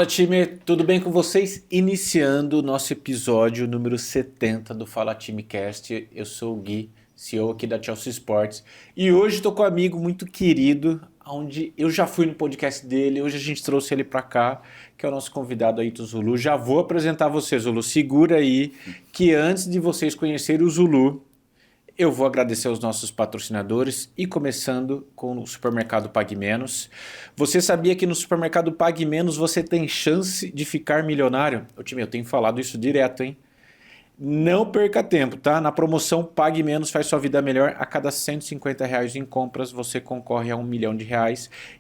Fala, time, tudo bem com vocês? Iniciando o nosso episódio número 70 do Fala Time Cast. Eu sou o Gui, CEO aqui da Chelsea Sports, e hoje estou com um amigo muito querido, onde eu já fui no podcast dele, hoje a gente trouxe ele para cá, que é o nosso convidado Aito Zulu. Já vou apresentar você, Zulu, segura aí, que antes de vocês conhecerem o Zulu, eu vou agradecer aos nossos patrocinadores e começando com o Supermercado Pague Menos. Você sabia que no Supermercado Pague Menos você tem chance de ficar milionário? Ô, time, eu tenho falado isso direto, hein? Não perca tempo, tá? Na promoção Pague Menos faz sua vida melhor. A cada R$ 150 em compras você concorre a R$ 1 milhão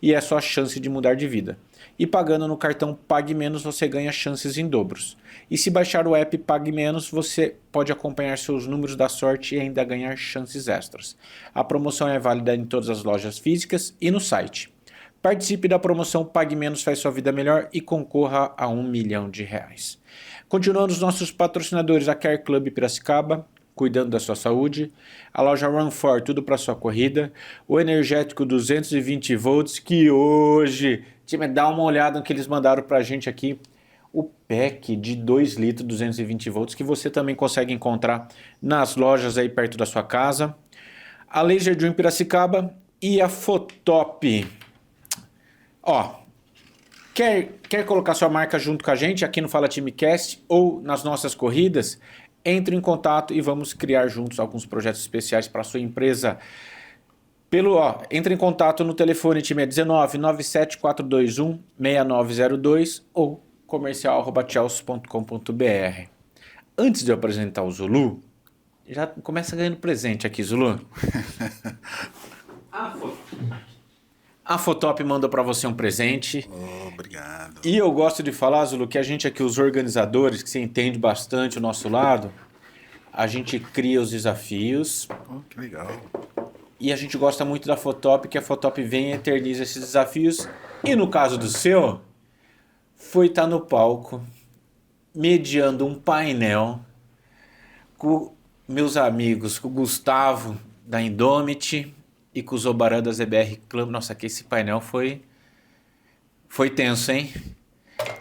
e é sua chance de mudar de vida. E pagando no cartão Pague Menos você ganha chances em dobros. E se baixar o app Pague Menos você pode acompanhar seus números da sorte e ainda ganhar chances extras. A promoção é válida em todas as lojas físicas e no site. Participe da promoção Pague Menos faz sua vida melhor e concorra a R$ 1 milhão. Continuando os nossos patrocinadores, a Care Club Piracicaba, cuidando da sua saúde, a loja Run4, tudo para sua corrida, o energético 220 volts, que hoje, time, dá uma olhada no que eles mandaram para a gente aqui, o pack de 2 litros 220 volts, que você também consegue encontrar nas lojas aí perto da sua casa, a Laser Dream Piracicaba e a Fotop. Ó, Quer colocar sua marca junto com a gente aqui no Fala Time Cast ou nas nossas corridas? Entre em contato e vamos criar juntos alguns projetos especiais para a sua empresa. Entre em contato no telefone, time é 19 97 421 6902 ou comercial@chelsea.com.br. Antes de eu apresentar o Zulu, já começa ganhando presente aqui, Zulu. A Fotop mandou para você um presente. Oh, obrigado. E eu gosto de falar, Zulu, que a gente aqui, os organizadores, que você entende bastante o nosso lado, a gente cria os desafios. Oh, que legal. E a gente gosta muito da Fotop, que a Fotop vem e eterniza esses desafios. E no caso do seu, foi estar no palco, mediando um painel com meus amigos, com o Gustavo da Indomit e com o Zobaran da ZBR Club. Nossa, que esse painel foi tenso, hein?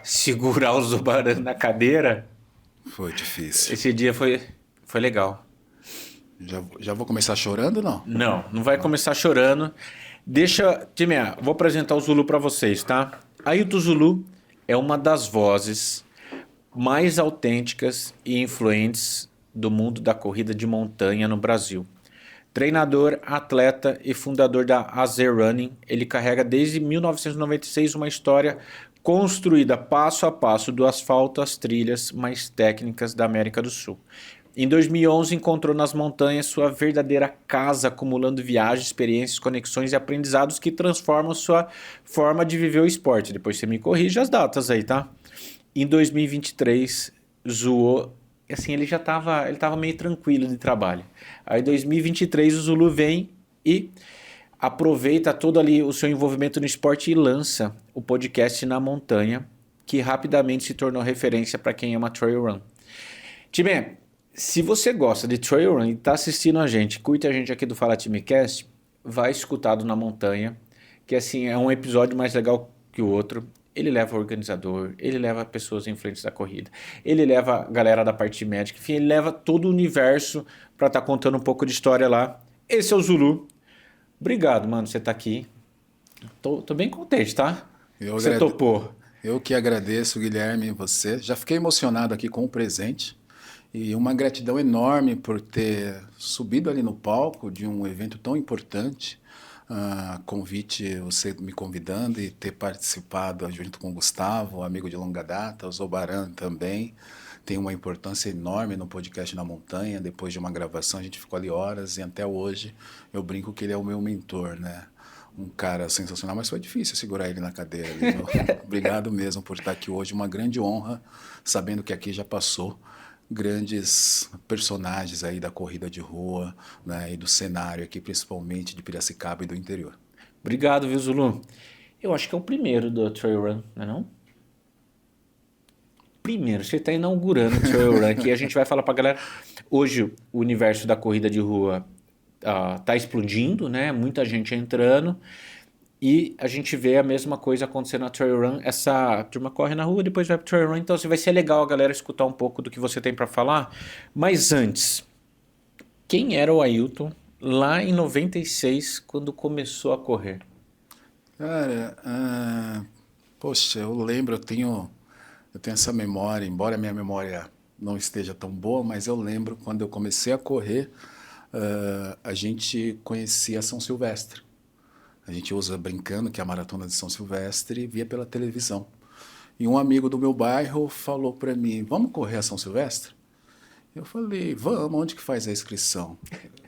Segurar o Zobaran na cadeira. Foi difícil. Esse dia foi legal. Já vou começar chorando, não? Não vai começar chorando. Time, vou apresentar o Zulu para vocês, tá? Aito Zulu é uma das vozes mais autênticas e influentes do mundo da corrida de montanha no Brasil. Treinador, atleta e fundador da AZ Running, ele carrega desde 1996 uma história construída passo a passo do asfalto às trilhas mais técnicas da América do Sul. Em 2011 encontrou nas montanhas sua verdadeira casa, acumulando viagens, experiências, conexões e aprendizados que transformam sua forma de viver o esporte. Depois você me corrige as datas aí, tá? Em 2023, zoou. Assim, ele tava meio tranquilo de trabalho. Aí em 2023 o Zulu vem e aproveita todo ali o seu envolvimento no esporte e lança o podcast Na Montanha, que rapidamente se tornou referência para quem ama trail run. Time, se você gosta de trail run e está assistindo a gente, curte a gente aqui do Fala Time Cast, vai escutar do Na Montanha, que assim é um episódio mais legal que o outro. Ele leva o organizador, ele leva pessoas influentes da corrida, ele leva a galera da parte médica, enfim, ele leva todo o universo para estar contando um pouco de história lá. Esse é o Zulu. Obrigado, mano, você tá aqui. Tô bem contente, tá? Você topou. Eu que agradeço, Guilherme, e você. Já fiquei emocionado aqui com o presente e uma gratidão enorme por ter subido ali no palco de um evento tão importante. Convite, você me convidando e ter participado junto com o Gustavo, amigo de longa data, o Zobaran também. Tem uma importância enorme no podcast Na Montanha. Depois de uma gravação, a gente ficou ali horas e até hoje eu brinco que ele é o meu mentor, né? Um cara sensacional, mas foi difícil segurar ele na cadeira ali. Obrigado mesmo por estar aqui hoje. Uma grande honra, sabendo que aqui já passou grandes personagens aí da corrida de rua, né, e do cenário aqui, principalmente de Piracicaba e do interior. Obrigado, viu, Zulu? Eu acho que é o primeiro do Trail Run, não é não? Primeiro, você está inaugurando o Trail Run aqui. A gente vai falar para a galera. Hoje, o universo da corrida de rua está explodindo, né? Muita gente entrando. E a gente vê a mesma coisa acontecendo na Trail Run. Essa turma corre na rua, depois vai pro Trail Run. Então vai ser legal a galera escutar um pouco do que você tem para falar. Mas antes, quem era o Ailton lá em 96, quando começou a correr? Cara, poxa, eu lembro, eu tenho essa memória, embora a minha memória não esteja tão boa, mas eu lembro quando eu comecei a correr, a gente conhecia São Silvestre. A gente usa brincando que é a Maratona de São Silvestre via pela televisão. E um amigo do meu bairro falou para mim, vamos correr a São Silvestre? Eu falei, vamos, onde que faz a inscrição?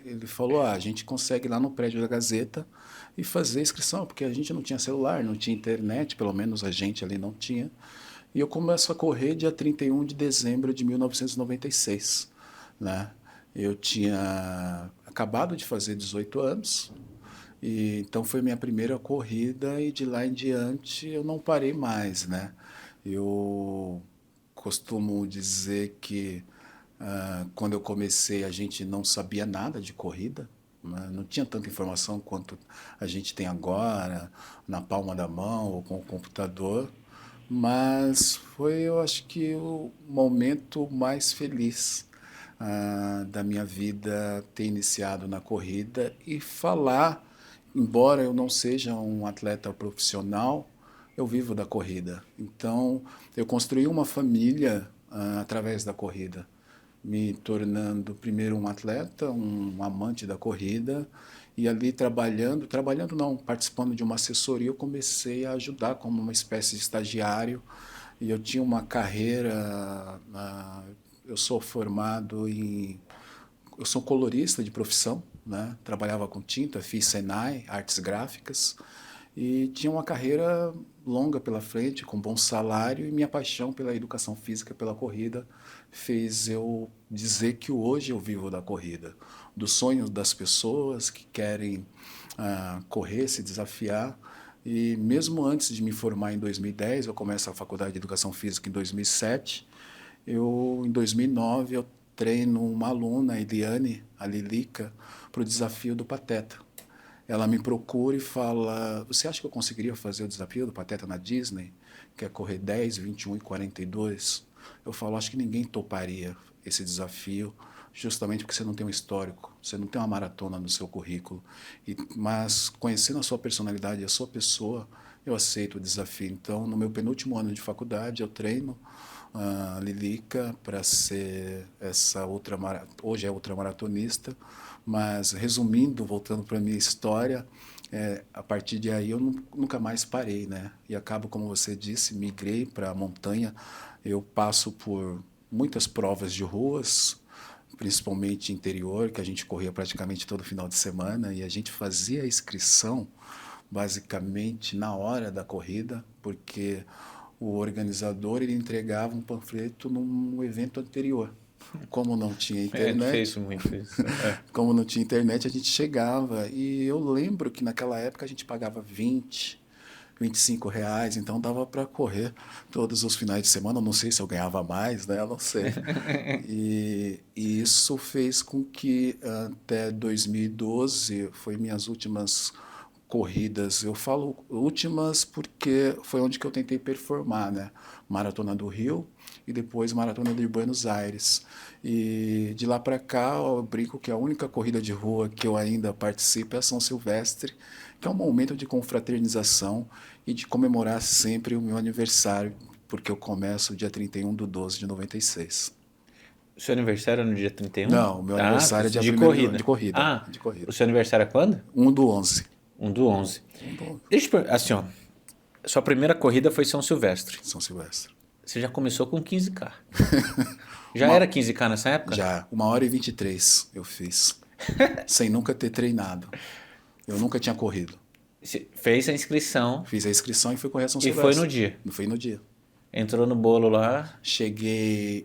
Ele falou, a gente consegue ir lá no prédio da Gazeta e fazer a inscrição, porque a gente não tinha celular, não tinha internet, pelo menos a gente ali não tinha. E eu começo a correr dia 31 de dezembro de 1996, né? Eu tinha acabado de fazer 18 anos, e então foi minha primeira corrida e de lá em diante eu não parei mais, né? Eu costumo dizer que quando eu comecei a gente não sabia nada de corrida, né? Não tinha tanta informação quanto a gente tem agora, na palma da mão ou com o computador, mas foi, eu acho que o momento mais feliz da minha vida ter iniciado na corrida e falar, embora eu não seja um atleta profissional, eu vivo da corrida. Então, eu construí uma família através da corrida, me tornando primeiro um atleta, um amante da corrida, e ali trabalhando não, participando de uma assessoria, eu comecei a ajudar como uma espécie de estagiário, e eu tinha uma carreira, eu sou formado em, eu sou colorista de profissão, né? Trabalhava com tinta, fiz Senai, artes gráficas, e tinha uma carreira longa pela frente, com bom salário, e minha paixão pela educação física, pela corrida, fez eu dizer que hoje eu vivo da corrida, dos sonhos das pessoas que querem correr, se desafiar. E mesmo antes de me formar em 2010, eu começo a faculdade de educação física em 2007, em 2009, eu treino uma aluna, a Eliane, a Lilica, para o desafio do Pateta. Ela me procura e fala, você acha que eu conseguiria fazer o desafio do Pateta na Disney? Que é correr 10, 21 e 42? Eu falo, acho que ninguém toparia esse desafio, justamente porque você não tem um histórico, você não tem uma maratona no seu currículo. Mas conhecendo a sua personalidade e a sua pessoa, eu aceito o desafio. Então, no meu penúltimo ano de faculdade, eu treino a Lilica para ser hoje é ultramaratonista, mas resumindo, voltando para a minha história, a partir de aí eu nunca mais parei, né? E acabo, como você disse, migrei para a montanha. Eu passo por muitas provas de ruas, principalmente interior, que a gente corria praticamente todo final de semana, e a gente fazia a inscrição basicamente na hora da corrida, porque o organizador ele entregava um panfleto num evento anterior. Como não tinha Ele fez internet, muito isso. como não tinha internet, a gente chegava e eu lembro que naquela época a gente pagava 20, R$ 25, então dava para correr todos os finais de semana. Eu não sei se eu ganhava mais, né? Eu não sei. E isso fez com que até 2012 foi minhas últimas corridas. Eu falo últimas porque foi onde que eu tentei performar, né? Maratona do Rio e depois Maratona de Buenos Aires. E de lá para cá, eu brinco que a única corrida de rua que eu ainda participo é a São Silvestre, que é um momento de confraternização e de comemorar sempre o meu aniversário, porque eu começo dia 31 de 12 de 96. O seu aniversário é no dia 31? Não, o meu Ah, aniversário é dia de 1º de corrida. corrida, Ah, de corrida. o seu aniversário é quando? 1 do 11. 1/11. 1 do 11. Deixa eu assim, ó. Sua primeira corrida foi São Silvestre. São Silvestre. Você já começou com 15K. Já Uma, era 15K nessa época? já, 1h23 eu fiz, sem nunca ter treinado. Eu nunca tinha corrido. Você fez a inscrição Fiz a inscrição e fui correr a São e foi no Silvestre. dia. Não foi no dia. Entrou no bolo lá. Cheguei,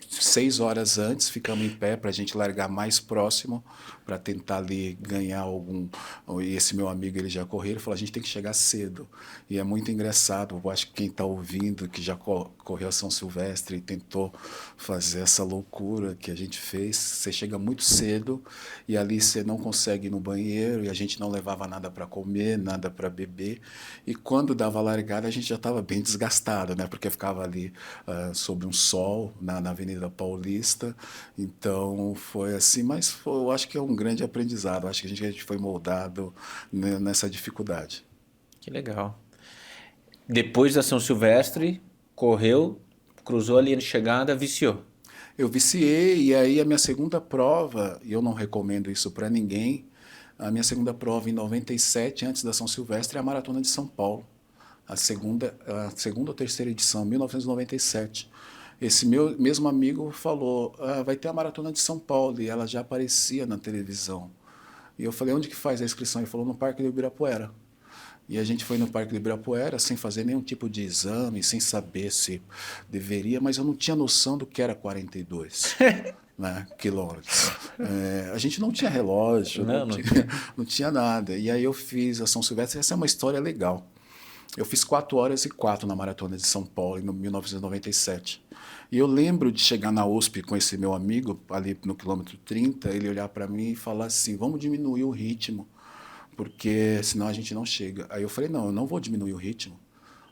6 horas antes, ficamos em pé para a gente largar mais próximo, para tentar ali ganhar algum... E esse meu amigo, ele já correu, ele falou, a gente tem que chegar cedo. E é muito engraçado, eu acho que quem está ouvindo, que já correu a São Silvestre e tentou fazer essa loucura que a gente fez, você chega muito cedo e ali você não consegue ir no banheiro e a gente não levava nada para comer, nada para beber. E quando dava a largada, a gente já estava bem desgastado, né? Porque ficava ali sob um sol na Avenida Paulista. Então foi assim, mas eu acho que é um grande aprendizado. Eu acho que a gente foi moldado nessa dificuldade. Que legal. Depois da São Silvestre, correu, cruzou ali na chegada, viciou. Eu viciei, e aí a minha segunda prova, e eu não recomendo isso para ninguém, a minha segunda prova em 97, antes da São Silvestre, é a Maratona de São Paulo. A segunda ou terceira edição, 1997. Esse meu mesmo amigo falou, vai ter a Maratona de São Paulo, e ela já aparecia na televisão. E eu falei, onde que faz a inscrição? Ele falou, no Parque do Ibirapuera. E a gente foi no Parque do Ibirapuera sem fazer nenhum tipo de exame, sem saber se deveria, mas eu não tinha noção do que era 42, né, quilômetros. A gente não tinha relógio, Não tinha. não tinha nada. E aí eu fiz a São Silvestre, essa é uma história legal. Eu fiz 4 horas e 4 na Maratona de São Paulo, em 1997. E eu lembro de chegar na USP com esse meu amigo, ali no quilômetro 30, ele olhar para mim e falar assim, vamos diminuir o ritmo, porque senão a gente não chega. Aí eu falei, não, eu não vou diminuir o ritmo,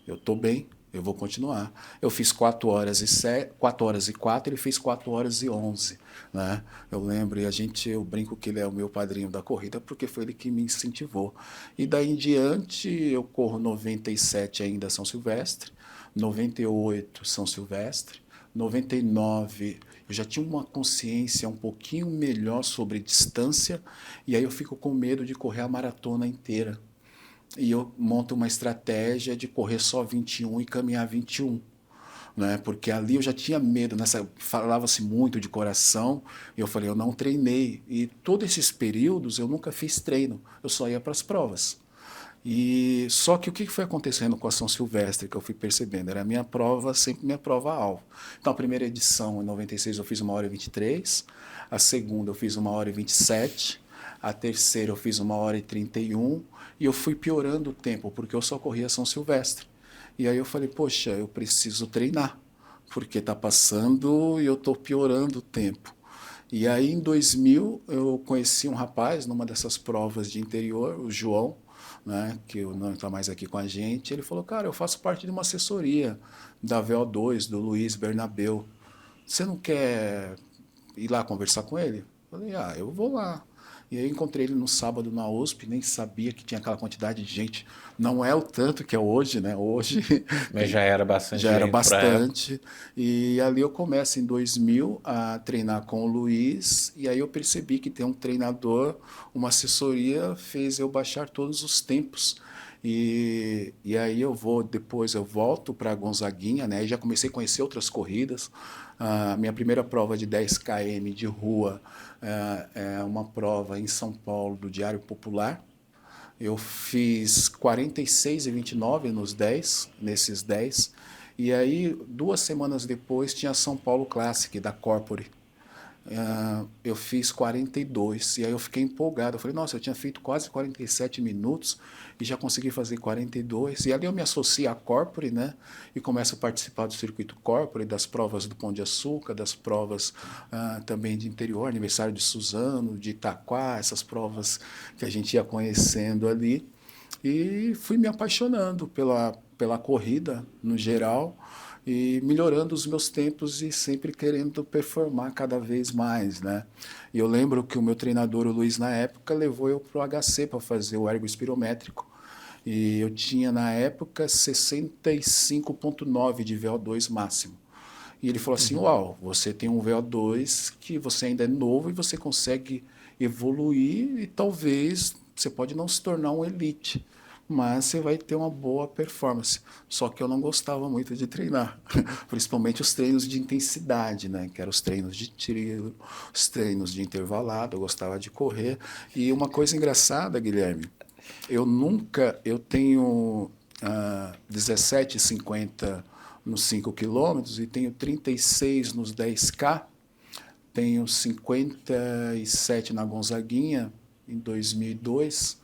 eu estou bem, eu vou continuar. Eu fiz 4 horas e 4 horas e 4, ele fez 4 horas e 11, né? Eu lembro, e eu brinco que ele é o meu padrinho da corrida, porque foi ele que me incentivou. E daí em diante, eu corro 97 ainda São Silvestre, 98 São Silvestre, 99 eu já tinha uma consciência um pouquinho melhor sobre distância, e aí eu fico com medo de correr a maratona inteira. E eu monto uma estratégia de correr só 21 e caminhar 21, né? Porque ali eu já tinha medo, falava-se muito de coração, e eu falei, eu não treinei. E todos esses períodos eu nunca fiz treino, eu só ia para as provas. E só que o que foi acontecendo com a São Silvestre que eu fui percebendo? Era a minha prova, sempre minha prova-alvo. Então, a primeira edição, em 96, eu fiz 1h23, a segunda eu fiz 1h27, a terceira eu fiz 1h31, e eu fui piorando o tempo, porque eu só corria São Silvestre. E aí eu falei, poxa, eu preciso treinar, porque está passando e eu estou piorando o tempo. E aí, em 2000, eu conheci um rapaz numa dessas provas de interior, o João, né, que não está mais aqui com a gente. Ele falou, cara, eu faço parte de uma assessoria da VO2, do Luiz Bernabeu. Você não quer ir lá conversar com ele? Eu falei, eu vou lá. E aí encontrei ele no sábado na USP, nem sabia que tinha aquela quantidade de gente. Não é o tanto que é hoje, né? Hoje Mas já era bastante já era gente para época. bastante. E ali eu começo em 2000 a treinar com o Luiz, e aí eu percebi que tem um treinador, uma assessoria, fez eu baixar todos os tempos. E aí depois eu volto para Gonzaguinha, né? E já comecei a conhecer outras corridas. A minha primeira prova de 10 km de rua é uma prova em São Paulo do Diário Popular. Eu fiz 46 e 29 nesses 10. E aí, 2 semanas depois, tinha São Paulo Classic, da Corpore. Eu fiz 42, e aí eu fiquei empolgado. Eu falei, nossa, eu tinha feito quase 47 minutos e já consegui fazer 42. E ali eu me associei à Corpore, né? E começo a participar do circuito Corpore, das provas do Pão de Açúcar, das provas também de interior, aniversário de Suzano, de Itaquá, essas provas que a gente ia conhecendo ali. E fui me apaixonando pela corrida no geral, e melhorando os meus tempos e sempre querendo performar cada vez mais, né? E eu lembro que o meu treinador, o Luiz, na época, levou eu para o HC para fazer o ergo espirométrico. E eu tinha, na época, 65,9 de VO2 máximo. E ele falou assim, uau, você tem um VO2 que você ainda é novo e você consegue evoluir e talvez você pode não se tornar um elite, mas você vai ter uma boa performance. Só que eu não gostava muito de treinar, principalmente os treinos de intensidade, né? Que eram os treinos de tiro, os treinos de intervalado, eu gostava de correr. E uma coisa engraçada, Guilherme, eu tenho 17,50 nos 5 quilômetros e tenho 36 nos 10K, tenho 57 na Gonzaguinha em 2002,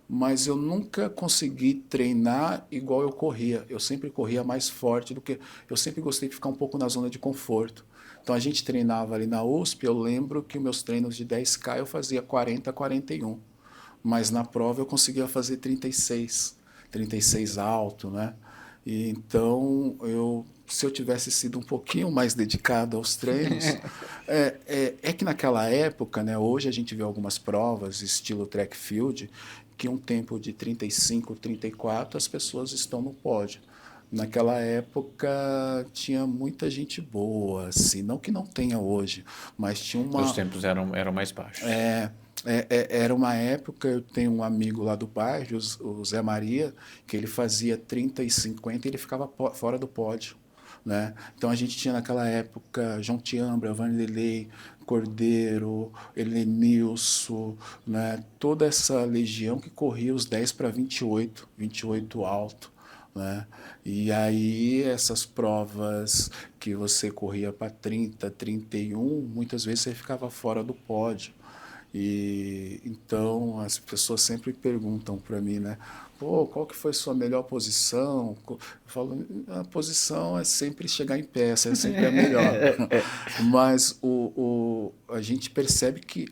mas eu nunca consegui treinar igual eu corria. Eu sempre corria mais forte do que... Eu sempre gostei de ficar um pouco na zona de conforto. Então a gente treinava ali na USP, eu lembro que meus treinos de 10K eu fazia 40, 41. Mas na prova eu conseguia fazer 36 alto, né? E então, se eu tivesse sido um pouquinho mais dedicado aos treinos, é que naquela época, né, hoje a gente vê algumas provas, estilo track field, que um tempo de 35, 34, as pessoas estão no pódio. Naquela época tinha muita gente boa, assim, não que não tenha hoje, mas tinha Os uma... tempos eram mais baixos. Era uma época, eu tenho um amigo lá do bairro, o Zé Maria, que ele fazia 30 e 50 e ele ficava fora do pódio. Né? Então a gente tinha naquela época João Tiambra, Vanderlei, Cordeiro, Helenilson, né? Toda essa legião que corria os 10 para 28, 28 alto. Né? E aí essas provas que você corria para 30, 31, muitas vezes você ficava fora do pódio. E então as pessoas sempre perguntam para mim, né? Pô, qual que foi sua melhor posição? Eu falo, a posição é sempre chegar em pé, essa é sempre a melhor. Mas a gente percebe que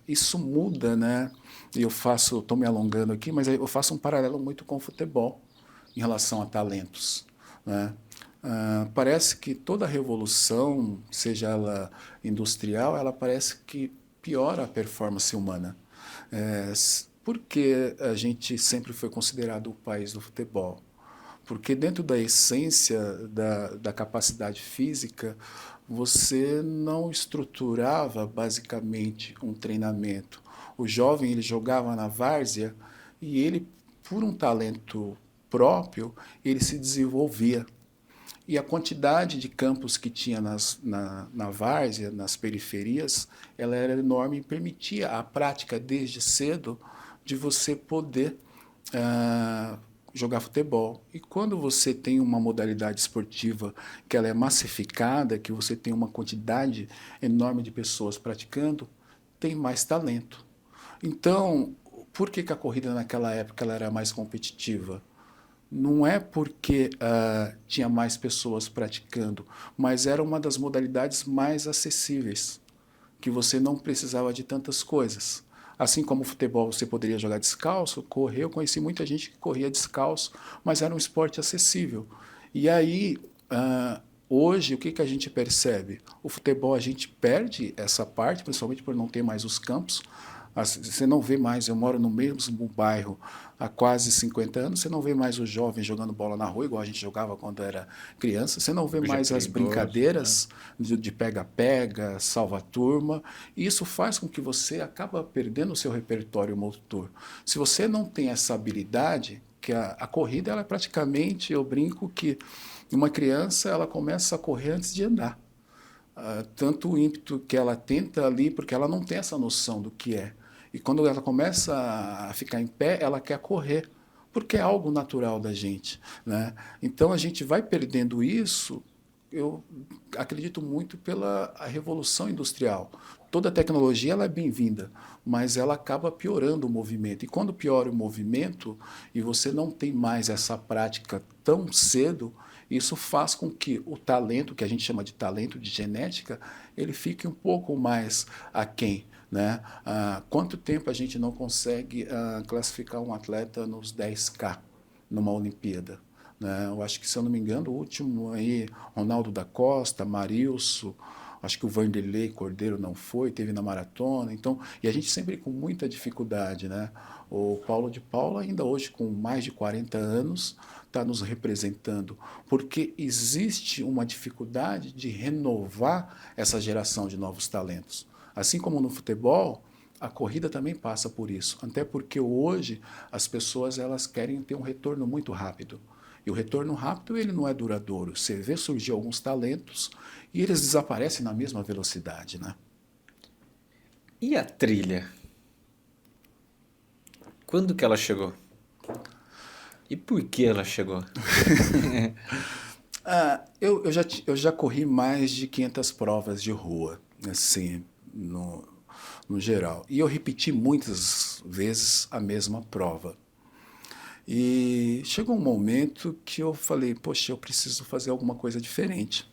isso muda, né? E estou me alongando aqui, mas eu faço um paralelo muito com o futebol em relação a talentos, né? Parece que toda revolução, seja ela industrial, ela parece que piora a performance humana. Por que a gente sempre foi considerado o país do futebol? Porque dentro da essência da capacidade física, você não estruturava basicamente um treinamento. O jovem ele jogava na várzea e ele, por um talento próprio, ele se desenvolvia. E a quantidade de campos que tinha na várzea, nas periferias, ela era enorme e permitia a prática desde cedo de você poder jogar futebol. E quando você tem uma modalidade esportiva que ela é massificada, que você tem uma quantidade enorme de pessoas praticando, tem mais talento. Então, por que a corrida naquela época ela era mais competitiva? Não é porque tinha mais pessoas praticando, mas era uma das modalidades mais acessíveis, que você não precisava de tantas coisas. Assim como o futebol você poderia jogar descalço, correr, eu conheci muita gente que corria descalço, mas era um esporte acessível. E aí, hoje, o que a gente percebe? O futebol a gente perde essa parte, principalmente por não ter mais os campos. Você não vê mais, eu moro no mesmo bairro há quase 50 anos, você não vê mais os jovens jogando bola na rua, igual a gente jogava quando era criança, você não vê Hoje é mais as perigoso, brincadeiras de pega-pega, salva-turma, e isso faz com que você acaba perdendo o seu repertório motor. Se você não tem essa habilidade, que a corrida ela é praticamente, eu brinco que uma criança ela começa a correr antes de andar. Tanto o ímpeto que ela tenta ali, porque ela não tem essa noção do que é. E quando ela começa a ficar em pé, ela quer correr, porque é algo natural da gente. Né? Então a gente vai perdendo isso, eu acredito muito pela a revolução industrial. Toda tecnologia ela é bem-vinda, mas ela acaba piorando o movimento. E quando piora o movimento, e você não tem mais essa prática tão cedo, isso faz com que o talento, que a gente chama de talento de genética, ele fique um pouco mais aquém. Né? Quanto tempo a gente não consegue classificar um atleta nos 10K numa Olimpíada? Né? Eu acho que, se eu não me engano, o último aí, Ronaldo da Costa, Marilson, acho que o Vanderlei Cordeiro não foi, teve na maratona. Então, e a gente sempre com muita dificuldade. Né? O Paulo de Paula, ainda hoje com mais de 40 anos, está nos representando, porque existe uma dificuldade de renovar essa geração de novos talentos. Assim como no futebol, a corrida também passa por isso, até porque hoje as pessoas elas querem ter um retorno muito rápido. E o retorno rápido ele não é duradouro. Você vê surgir alguns talentos e eles desaparecem na mesma velocidade. Né? E a trilha? Quando que ela chegou? E por que ela chegou? Eu já corri mais de 500 provas de rua, assim, no geral. E eu repeti muitas vezes a mesma prova. E chegou um momento que eu falei, poxa, eu preciso fazer alguma coisa diferente.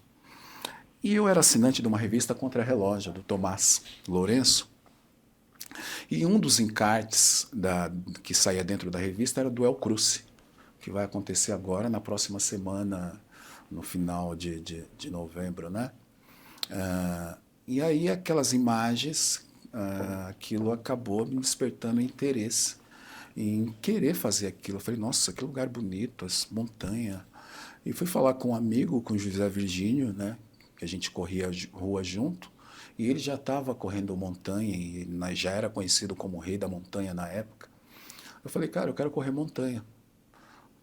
E eu era assinante de uma revista Contra-Relógio, do Tomás Lourenço, e um dos encartes que saía dentro da revista era do El Cruce, que vai acontecer agora, na próxima semana, no final de novembro, né? E aí aquelas imagens, aquilo acabou me despertando interesse em querer fazer aquilo. Eu falei, nossa, que lugar bonito, as montanhas. E fui falar com um amigo, com o José Virgínio, né? Que a gente corria rua junto, e ele já estava correndo montanha, e já era conhecido como o rei da montanha na época. Eu falei, cara, eu quero correr montanha.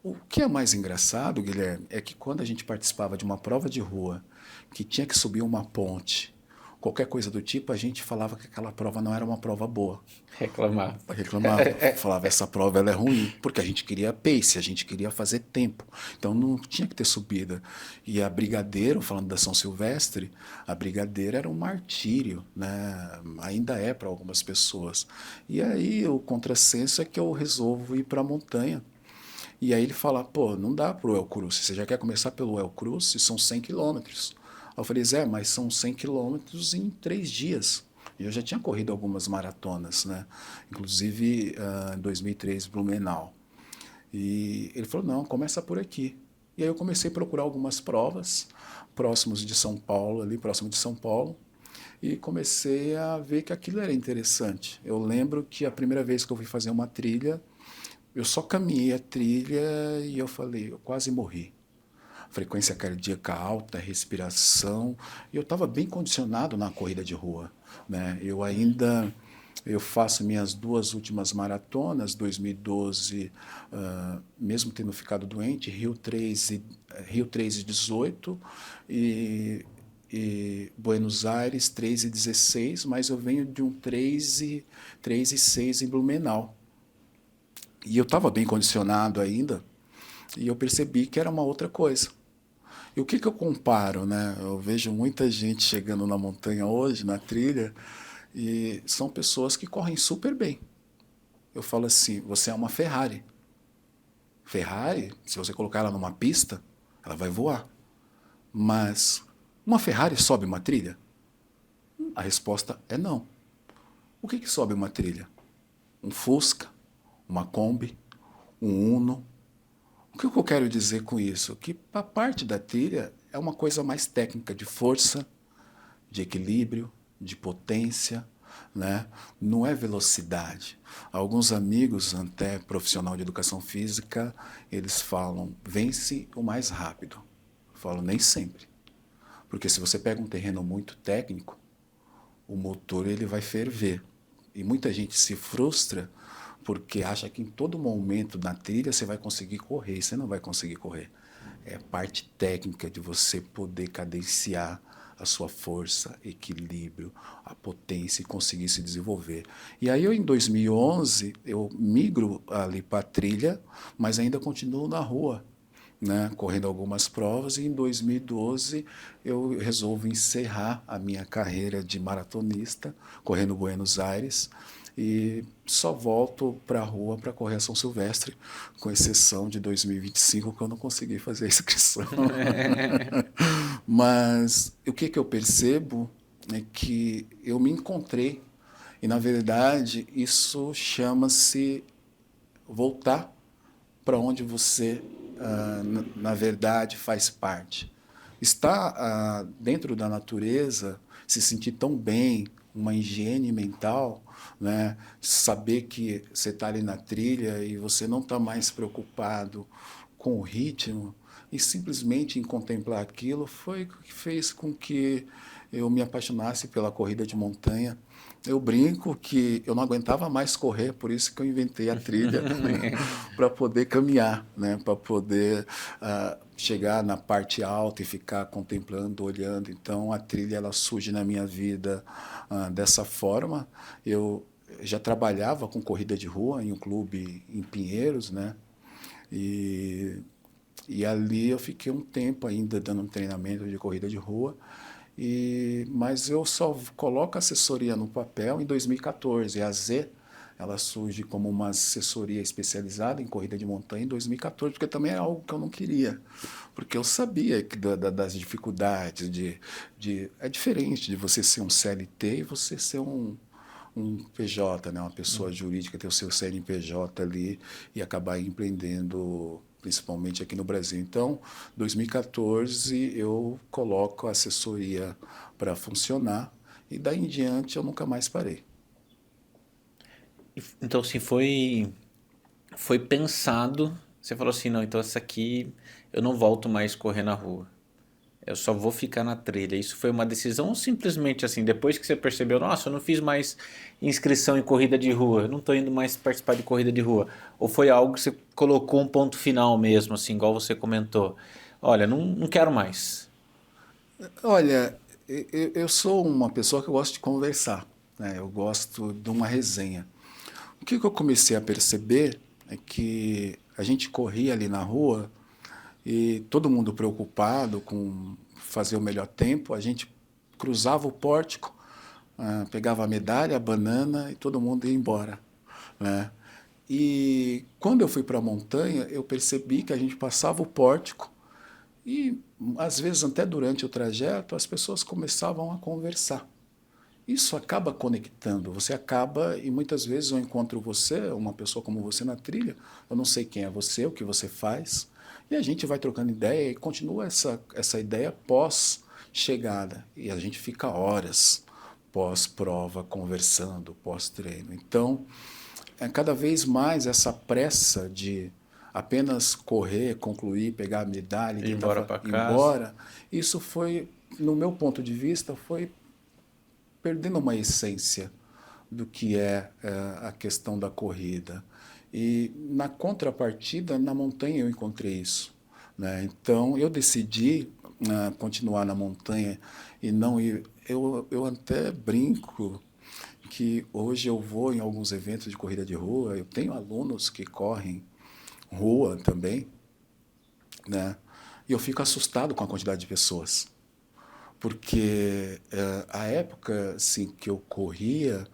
O que é mais engraçado, Guilherme, é que quando a gente participava de uma prova de rua, que tinha que subir uma ponte, qualquer coisa do tipo, a gente falava que aquela prova não era uma prova boa. Reclamar. Reclamava, falava, essa prova ela é ruim, porque a gente queria pace, a gente queria fazer tempo, então não tinha que ter subida. E a Brigadeiro, falando da São Silvestre, a Brigadeiro era um martírio, né? Ainda é para algumas pessoas. E aí o contrassenso é que eu resolvo ir para a montanha. E aí ele fala, pô, não dá pro El Cruce, você já quer começar pelo El Cruce, são 100 quilômetros. Aí eu falei, Zé, mas são 100 quilômetros em 3 dias. E eu já tinha corrido algumas maratonas, né? Inclusive em 2003, Blumenau. E ele falou, não, começa por aqui. E aí eu comecei a procurar algumas provas próximos de São Paulo, ali próximo de São Paulo, e comecei a ver que aquilo era interessante. Eu lembro que a primeira vez que eu fui fazer uma trilha, eu só caminhei a trilha e eu falei, eu quase morri. Frequência cardíaca alta, respiração. E eu estava bem condicionado na corrida de rua, né? Eu faço minhas 2 últimas maratonas, 2012, mesmo tendo ficado doente, Rio 3 e 18 e Buenos Aires 3 e 16, mas eu venho de um 3 e 6 em Blumenau. E eu estava bem condicionado ainda, e eu percebi que era uma outra coisa. E o que eu comparo, né? Eu vejo muita gente chegando na montanha hoje, na trilha, e são pessoas que correm super bem. Eu falo assim, você é uma Ferrari. Ferrari, se você colocar ela numa pista, ela vai voar. Mas uma Ferrari sobe uma trilha? A resposta é não. O que sobe uma trilha? Um Fusca, uma Kombi, um Uno. O que eu quero dizer com isso? Que a parte da trilha é uma coisa mais técnica, de força, de equilíbrio, de potência, né? Não é velocidade. Alguns amigos, até profissional de educação física, eles falam, vence o mais rápido. Eu falo, nem sempre. Porque se você pega um terreno muito técnico, o motor ele vai ferver. E muita gente se frustra porque acha que em todo momento na trilha você vai conseguir correr, e você não vai conseguir correr. É parte técnica de você poder cadenciar a sua força, equilíbrio, a potência e conseguir se desenvolver. E aí eu em 2011 eu migro ali para a trilha, mas ainda continuo na rua, né, correndo algumas provas, e em 2012 eu resolvo encerrar a minha carreira de maratonista, correndo Buenos Aires, e só volto para a rua para correr a São Silvestre, com exceção de 2025, que eu não consegui fazer a inscrição. Mas o que eu percebo é que eu me encontrei, e na verdade isso chama-se voltar para onde você, na verdade, faz parte. Estar dentro da natureza, se sentir tão bem, uma higiene mental, né? Saber que você está ali na trilha e você não está mais preocupado com o ritmo, e simplesmente em contemplar aquilo foi o que fez com que eu me apaixonasse pela corrida de montanha. Eu brinco que eu não aguentava mais correr, por isso que eu inventei a trilha, para poder caminhar, né? Para poder chegar na parte alta e ficar contemplando, olhando. Então a trilha ela surge na minha vida dessa forma. Eu já trabalhava com corrida de rua em um clube em Pinheiros, né? E E ali eu fiquei um tempo ainda dando um treinamento de corrida de rua, mas eu só coloco a assessoria no papel em 2014. A Z, ela surge como uma assessoria especializada em corrida de montanha em 2014, porque também é algo que eu não queria, porque eu sabia que das dificuldades é diferente de você ser um CLT e você ser um PJ, né? Uma pessoa jurídica, ter o seu CNPJ ali e acabar empreendendo, principalmente aqui no Brasil. Então, 2014 eu coloco a assessoria para funcionar e daí em diante eu nunca mais parei. Então, assim, foi pensado. Você falou assim, não, então essa aqui eu não volto mais correr na rua. Eu só vou ficar na trilha. Isso foi uma decisão ou simplesmente assim, depois que você percebeu, nossa, eu não fiz mais inscrição em corrida de rua, eu não estou indo mais participar de corrida de rua. Ou foi algo que você colocou um ponto final mesmo, assim, igual você comentou. Olha, não quero mais. Olha, eu sou uma pessoa que eu gosto de conversar, né? Eu gosto de uma resenha. O que eu comecei a perceber é que a gente corria ali na rua e todo mundo preocupado com fazer o melhor tempo, a gente cruzava o pórtico, pegava a medalha, a banana e todo mundo ia embora, né? E quando eu fui para a montanha, eu percebi que a gente passava o pórtico e, às vezes, até durante o trajeto, as pessoas começavam a conversar. Isso acaba conectando, você acaba, e muitas vezes eu encontro você, uma pessoa como você na trilha, eu não sei quem é você, o que você faz, e a gente vai trocando ideia e continua essa ideia pós-chegada. E a gente fica horas pós-prova conversando, pós-treino. Então, cada vez mais essa pressa de apenas correr, concluir, pegar a medalha e Ir tentar embora para ir casa. embora, isso foi, no meu ponto de vista, foi perdendo uma essência do que a questão da corrida. E na contrapartida, na montanha eu encontrei isso, né? Então eu decidi continuar na montanha e não ir. Eu até brinco que hoje eu vou em alguns eventos de corrida de rua, eu tenho alunos que correm rua também, né? E eu fico assustado com a quantidade de pessoas. Porque a época assim, que eu corria,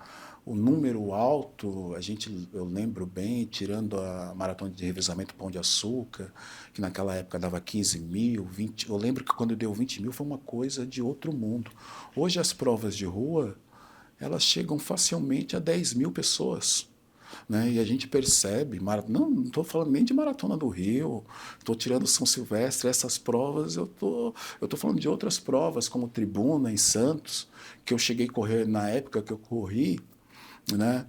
o número alto, eu lembro bem, tirando a maratona de revezamento Pão de Açúcar, que naquela época dava 15 mil, 20, eu lembro que quando deu 20 mil foi uma coisa de outro mundo. Hoje as provas de rua, elas chegam facilmente a 10 mil pessoas. Né? E a gente percebe, não estou falando nem de Maratona do Rio, estou tirando São Silvestre, essas provas, eu tô falando de outras provas, como Tribuna em Santos, que eu cheguei a correr na época que eu corri, né,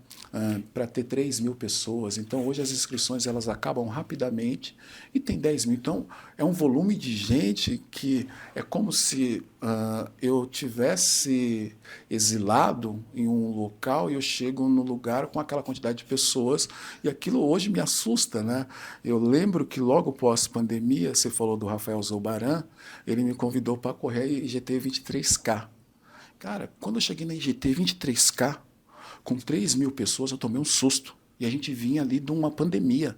para ter 3 mil pessoas. Então, hoje as inscrições elas acabam rapidamente e tem 10 mil. Então, é um volume de gente que é como se eu tivesse exilado em um local e eu chego no lugar com aquela quantidade de pessoas e aquilo hoje me assusta, né? Eu lembro que logo pós-pandemia, você falou do Rafael Zobaran, ele me convidou para correr a IGT 23K. Cara, quando eu cheguei na IGT 23K, com 3 mil pessoas, eu tomei um susto. E a gente vinha ali de uma pandemia.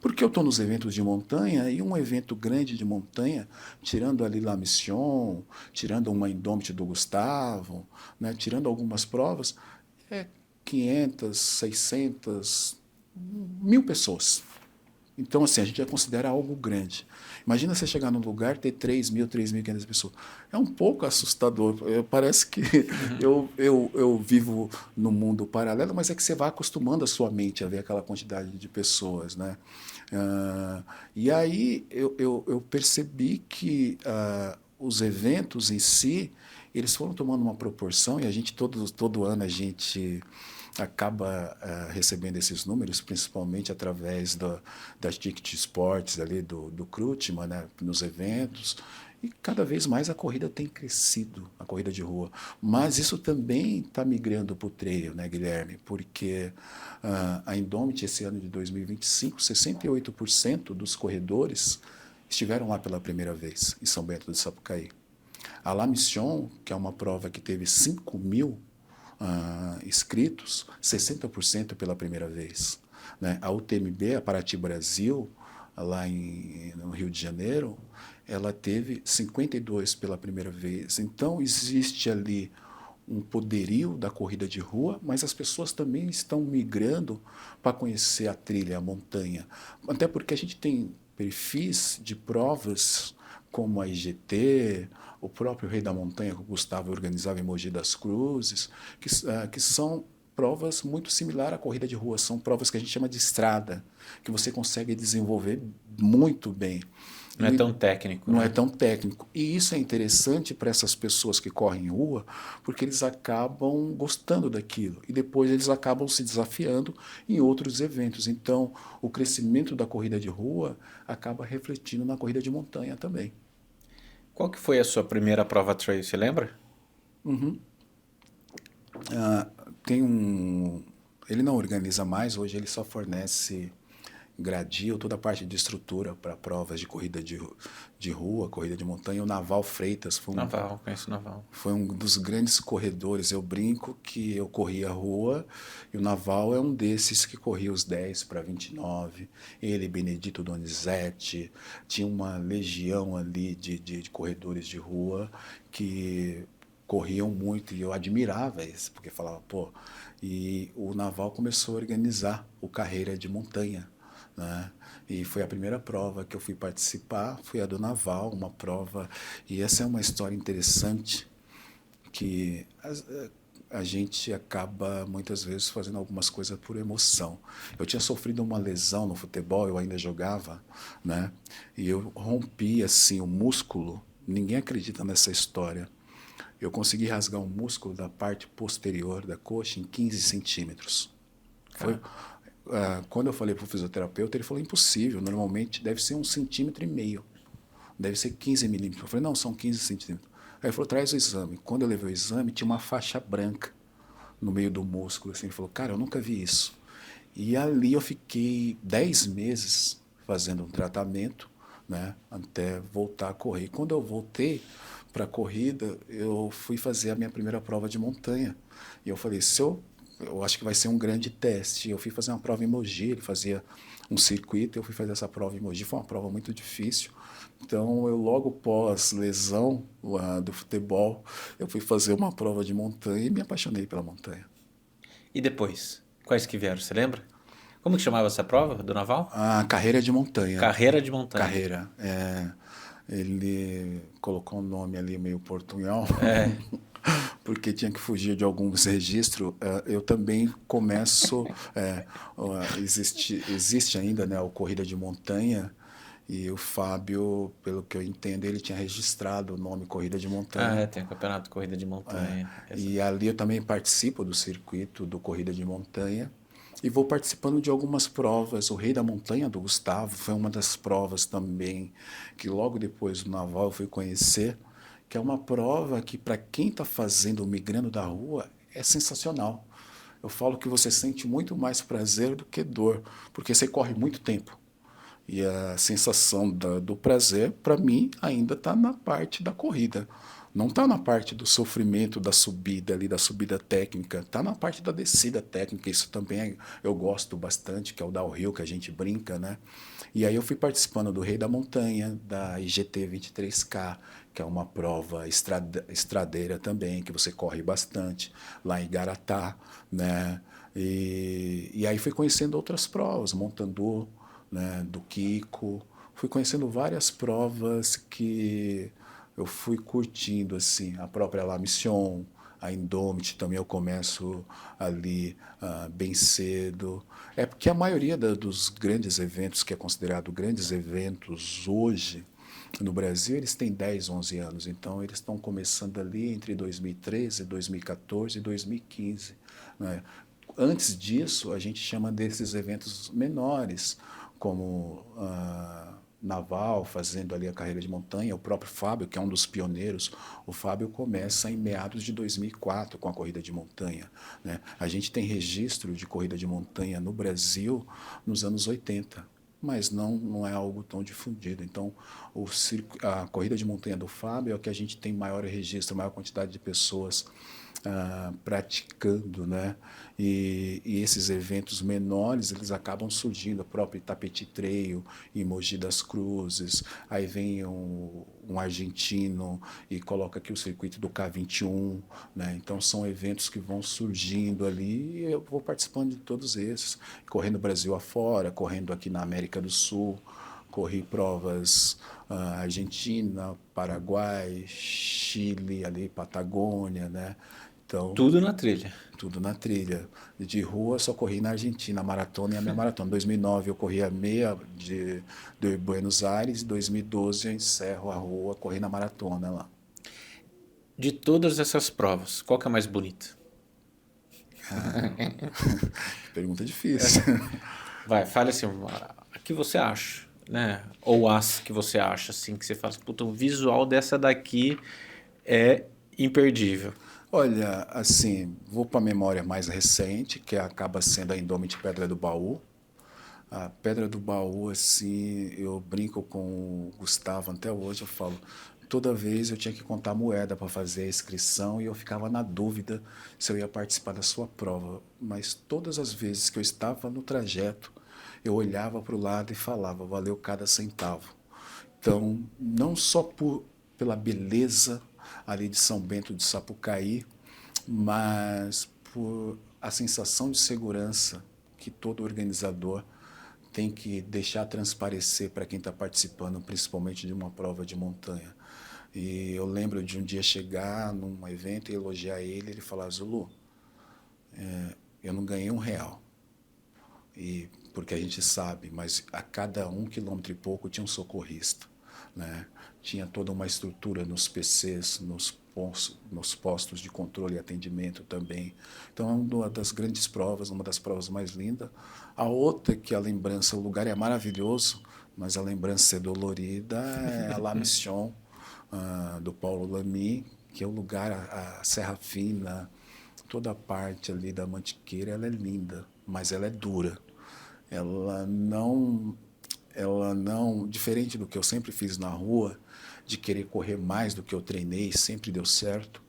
Porque eu estou nos eventos de montanha e um evento grande de montanha, tirando ali La Mission, tirando uma Indomit do Gustavo, né, tirando algumas provas, é 500, 600, 1.000 pessoas. Então, assim, a gente já considera algo grande. Imagina você chegar num lugar e ter 3 mil, 3.500 pessoas. É um pouco assustador. Parece que eu vivo num mundo paralelo, mas é que você vai acostumando a sua mente a ver aquela quantidade de pessoas, né? E aí eu percebi que os eventos em si, eles foram tomando uma proporção e a gente, todo ano, a gente acaba recebendo esses números, principalmente através das Ticket Sports ali do Krutman, né, nos eventos, e cada vez mais a corrida tem crescido, a corrida de rua. Mas isso também está migrando para o trail, né, Guilherme? Porque a Indomit, esse ano de 2025, 68% dos corredores estiveram lá pela primeira vez, em São Bento do Sapucaí. A La Mission, que é uma prova que teve 5 mil inscritos, 60% pela primeira vez. Né? A UTMB, a Paraty Brasil, lá no Rio de Janeiro, ela teve 52 pela primeira vez. Então, existe ali um poderio da corrida de rua, mas as pessoas também estão migrando para conhecer a trilha, a montanha. Até porque a gente tem perfis de provas como a IGT, o próprio Rei da Montanha, que o Gustavo organizava em Mogi das Cruzes, que são provas muito similares à corrida de rua. São provas que a gente chama de estrada, que você consegue desenvolver muito bem. Não é tão técnico, Não é né? tão técnico. E isso é interessante para essas pessoas que correm em rua, porque eles acabam gostando daquilo. E depois eles acabam se desafiando em outros eventos. Então, o crescimento da corrida de rua acaba refletindo na corrida de montanha também. Qual que foi a sua primeira prova trail, você lembra? Tem um. Ele não organiza mais, hoje ele só fornece gradil, toda a parte de estrutura para provas de corrida de rua, corrida de montanha. O Naval Freitas Naval, conheço o Naval. foi um dos grandes corredores. Eu brinco que eu corria a rua e o Naval é um desses que corria os 10 para 29. Ele, Benedito Donizete, tinha uma legião ali de corredores de rua que corriam muito e eu admirava isso, porque falava, pô. E o Naval começou a organizar o Carreira de Montanha, né? E foi a primeira prova que eu fui participar, foi a do Naval, uma prova. E essa é uma história interessante que a gente acaba muitas vezes fazendo algumas coisas por emoção. Eu tinha sofrido uma lesão no futebol, eu ainda jogava, né? E eu rompi assim o músculo. Ninguém acredita nessa história. Eu consegui rasgar um músculo da parte posterior da coxa em 15 centímetros. Foi, quando eu falei para o fisioterapeuta, ele falou, impossível, normalmente deve ser 1,5 cm. Deve ser 15 milímetros. Eu falei, não, são 15 centímetros. Aí ele falou, traz o exame. Quando eu levei o exame, tinha uma faixa branca no meio do músculo. Assim, ele falou, cara, eu nunca vi isso. E ali eu fiquei 10 meses fazendo um tratamento, né, até voltar a correr. E quando eu voltei para a corrida, eu fui fazer a minha primeira prova de montanha. E eu falei, eu acho que vai ser um grande teste. Eu fui fazer uma prova em Mogi, ele fazia um circuito, eu fui fazer essa prova em Mogi, foi uma prova muito difícil. Então, eu logo pós lesão do futebol, eu fui fazer uma prova de montanha e me apaixonei pela montanha. E depois? Quais que vieram, você lembra? Como que chamava essa prova do Naval? A carreira de montanha. Carreira de montanha. Carreira. Ele colocou um nome ali meio portunhol, porque tinha que fugir de alguns registros. Eu também começo. Existe ainda, né, o Corrida de Montanha, e o Fábio, pelo que eu entendo, ele tinha registrado o nome Corrida de Montanha. Tem o campeonato de corrida de montanha. E ali eu também participo do circuito do Corrida de Montanha e vou participando de algumas provas. O Rei da Montanha, do Gustavo, foi uma das provas também que logo depois do Naval eu fui conhecer, que é uma prova que para quem está fazendo o migrando da rua é sensacional. Eu falo que você sente muito mais prazer do que dor, porque você corre muito tempo. E a sensação do prazer, para mim, ainda está na parte da corrida. Não está na parte do sofrimento da subida ali, da subida técnica. Está na parte da descida técnica. Isso também eu gosto bastante, que é o downhill, que a gente brinca, né? E aí eu fui participando do Rei da Montanha, da IGT 23K, que é uma prova estradeira também, que você corre bastante, lá em Igaratá, né? E aí fui conhecendo outras provas, Montandu, né, do Kiko. Fui conhecendo várias provas que eu fui curtindo, assim, a própria La Mission, a Indomit também eu começo ali bem cedo. É porque a maioria dos grandes eventos, que é considerado grandes eventos hoje no Brasil, eles têm 10, 11 anos. Então, eles estão começando ali entre 2013, 2014 e 2015. Né? Antes disso, a gente chama desses eventos menores, como Naval, fazendo ali a carreira de montanha, o próprio Fábio, que é um dos pioneiros. O Fábio começa em meados de 2004 com a corrida de montanha, né? A gente tem registro de corrida de montanha no Brasil nos anos 80, mas não é algo tão difundido. Então, a corrida de montanha do Fábio é o que a gente tem maior registro, maior quantidade de pessoas praticando, né? E esses eventos menores, eles acabam surgindo, a própria Itapetí Trail, em Mogi das Cruzes, aí vem um argentino e coloca aqui o circuito do K21, né? Então são eventos que vão surgindo ali e eu vou participando de todos esses, correndo Brasil afora, correndo aqui na América do Sul, corri provas Argentina, Paraguai, Chile, ali, Patagônia, né? Então, Tudo na trilha. tudo na trilha. De rua, só corri na Argentina, a maratona e a meia maratona. Em 2009 eu corri a meia de Buenos Aires, em 2012 eu encerro a rua, corri na maratona lá. De todas essas provas, qual que é a mais bonita? Pergunta difícil. Vai, fale assim, a que você acha, né? Ou as que você acha, assim, que você fala, assim, puta, o visual dessa daqui é imperdível. Olha, assim, vou para a memória mais recente, que acaba sendo a Indomit Pedra do Baú. A Pedra do Baú, assim, eu brinco com o Gustavo até hoje, eu falo, toda vez eu tinha que contar moeda para fazer a inscrição e eu ficava na dúvida se eu ia participar da sua prova. Mas todas as vezes que eu estava no trajeto, eu olhava para o lado e falava, valeu cada centavo. Então, não só pela beleza ali de São Bento de Sapucaí, mas por a sensação de segurança que todo organizador tem que deixar transparecer para quem está participando, principalmente de uma prova de montanha. E eu lembro de um dia chegar num evento e elogiar ele falar, Zulu, eu não ganhei R$ 1, porque a gente sabe, mas a cada 1,5 quilômetro tinha um socorrista, né? Tinha toda uma estrutura nos PCs, nos postos de controle e atendimento também. Então é uma das grandes provas, uma das provas mais lindas. A outra que a lembrança, o lugar é maravilhoso, mas a lembrança é dolorida, é a La Mission, do Paulo Lamy, que é o lugar, a Serra Fina, toda a parte ali da Mantiqueira, ela é linda, mas ela é dura. Ela não, ela não, diferente do que eu sempre fiz na rua, de querer correr mais do que eu treinei, sempre deu certo.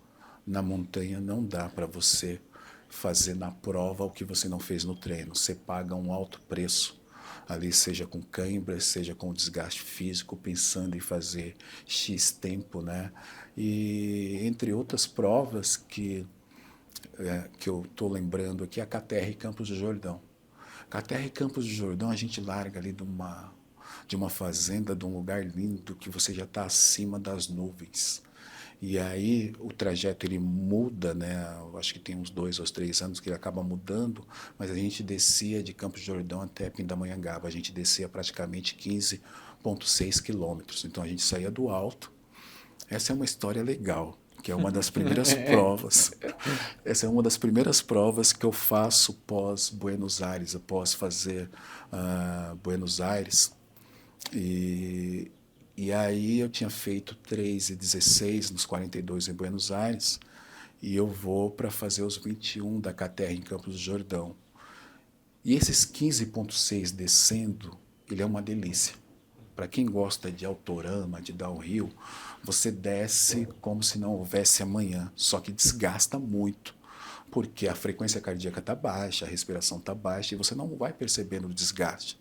Na montanha não dá para você fazer na prova o que você não fez no treino. Você paga um alto preço ali, seja com cãibra, seja com desgaste físico, pensando em fazer X tempo, né? E entre outras provas que eu estou lembrando aqui, a KTR Campos do Jordão. KTR Campos do Jordão, a gente larga ali de uma fazenda, de um lugar lindo, que você já está acima das nuvens. E aí o trajeto ele muda, né? Eu acho que tem uns 2 ou 3 anos que ele acaba mudando, mas a gente descia de Campos do Jordão até Pindamonhangaba, a gente descia praticamente 15,6 quilômetros. Então a gente saía do alto. Essa é uma história legal, que é uma das primeiras provas. Essa é uma das primeiras provas que eu faço pós Buenos Aires, após fazer Buenos Aires. E, e aí eu tinha feito 3:16 nos 42 em Buenos Aires, e eu vou para fazer os 21 da KTR em Campos do Jordão. E esses 15,6 descendo, ele é uma delícia. Para quem gosta de autorama, de downhill, você desce como se não houvesse amanhã, só que desgasta muito, porque a frequência cardíaca está baixa, a respiração está baixa e você não vai percebendo o desgaste.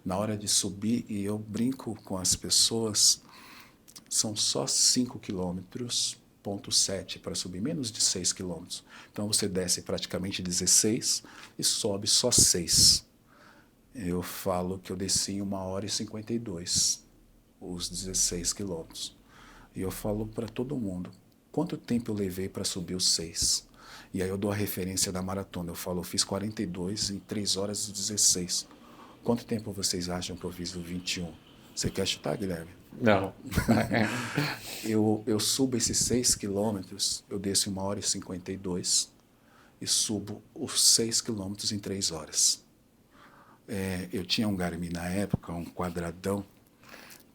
Na hora de subir, e eu brinco com as pessoas, são só 5,7 km para subir, menos de 6 quilômetros. Então você desce praticamente 16 e sobe só 6. Eu falo que eu desci em 1h52, os 16 quilômetros. E eu falo para todo mundo, quanto tempo eu levei para subir os 6? E aí eu dou a referência da maratona. Eu falo, eu fiz 42 em 3h16. Quanto tempo vocês acham que eu fiz o 21? Você quer chutar, Guilherme? Não. Eu subo esses 6 quilômetros, eu desço em 1h52 e subo os 6 quilômetros em 3 horas. Eu tinha um Garmin na época, um quadradão,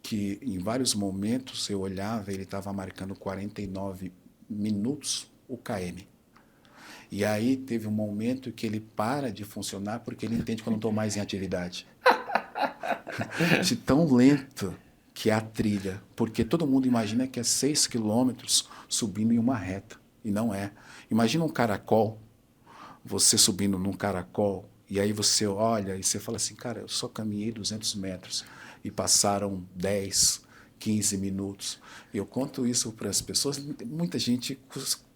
que em vários momentos eu olhava e ele estava marcando 49 minutos o km. E aí teve um momento que ele para de funcionar porque ele entende que eu não estou mais em atividade. De tão lento que é a trilha, porque todo mundo imagina que é 6 quilômetros subindo em uma reta. E não é. Imagina um caracol, você subindo num caracol, e aí você olha e você fala assim, cara, eu só caminhei 200 metros e passaram 10, 15 minutos. Eu conto isso para as pessoas, muita gente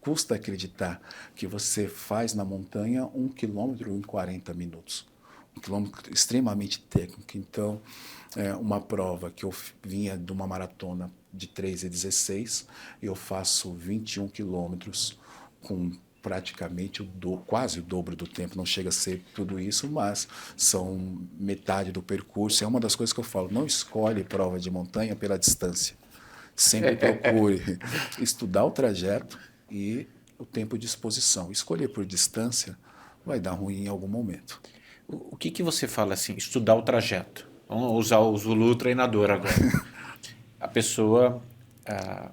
custa acreditar que você faz na montanha 1 quilômetro em 40 minutos. 1 quilômetro extremamente técnico. Então, uma prova que eu vinha de uma maratona de 3:16, eu faço 21 quilômetros com praticamente quase o dobro do tempo, não chega a ser tudo isso, mas são metade do percurso. É uma das coisas que eu falo, não escolhe prova de montanha pela distância. Sempre procure estudar o trajeto e o tempo de exposição. Escolher por distância vai dar ruim em algum momento. O que você fala assim, estudar o trajeto? Vamos usar o Zulu treinador agora. A pessoa, a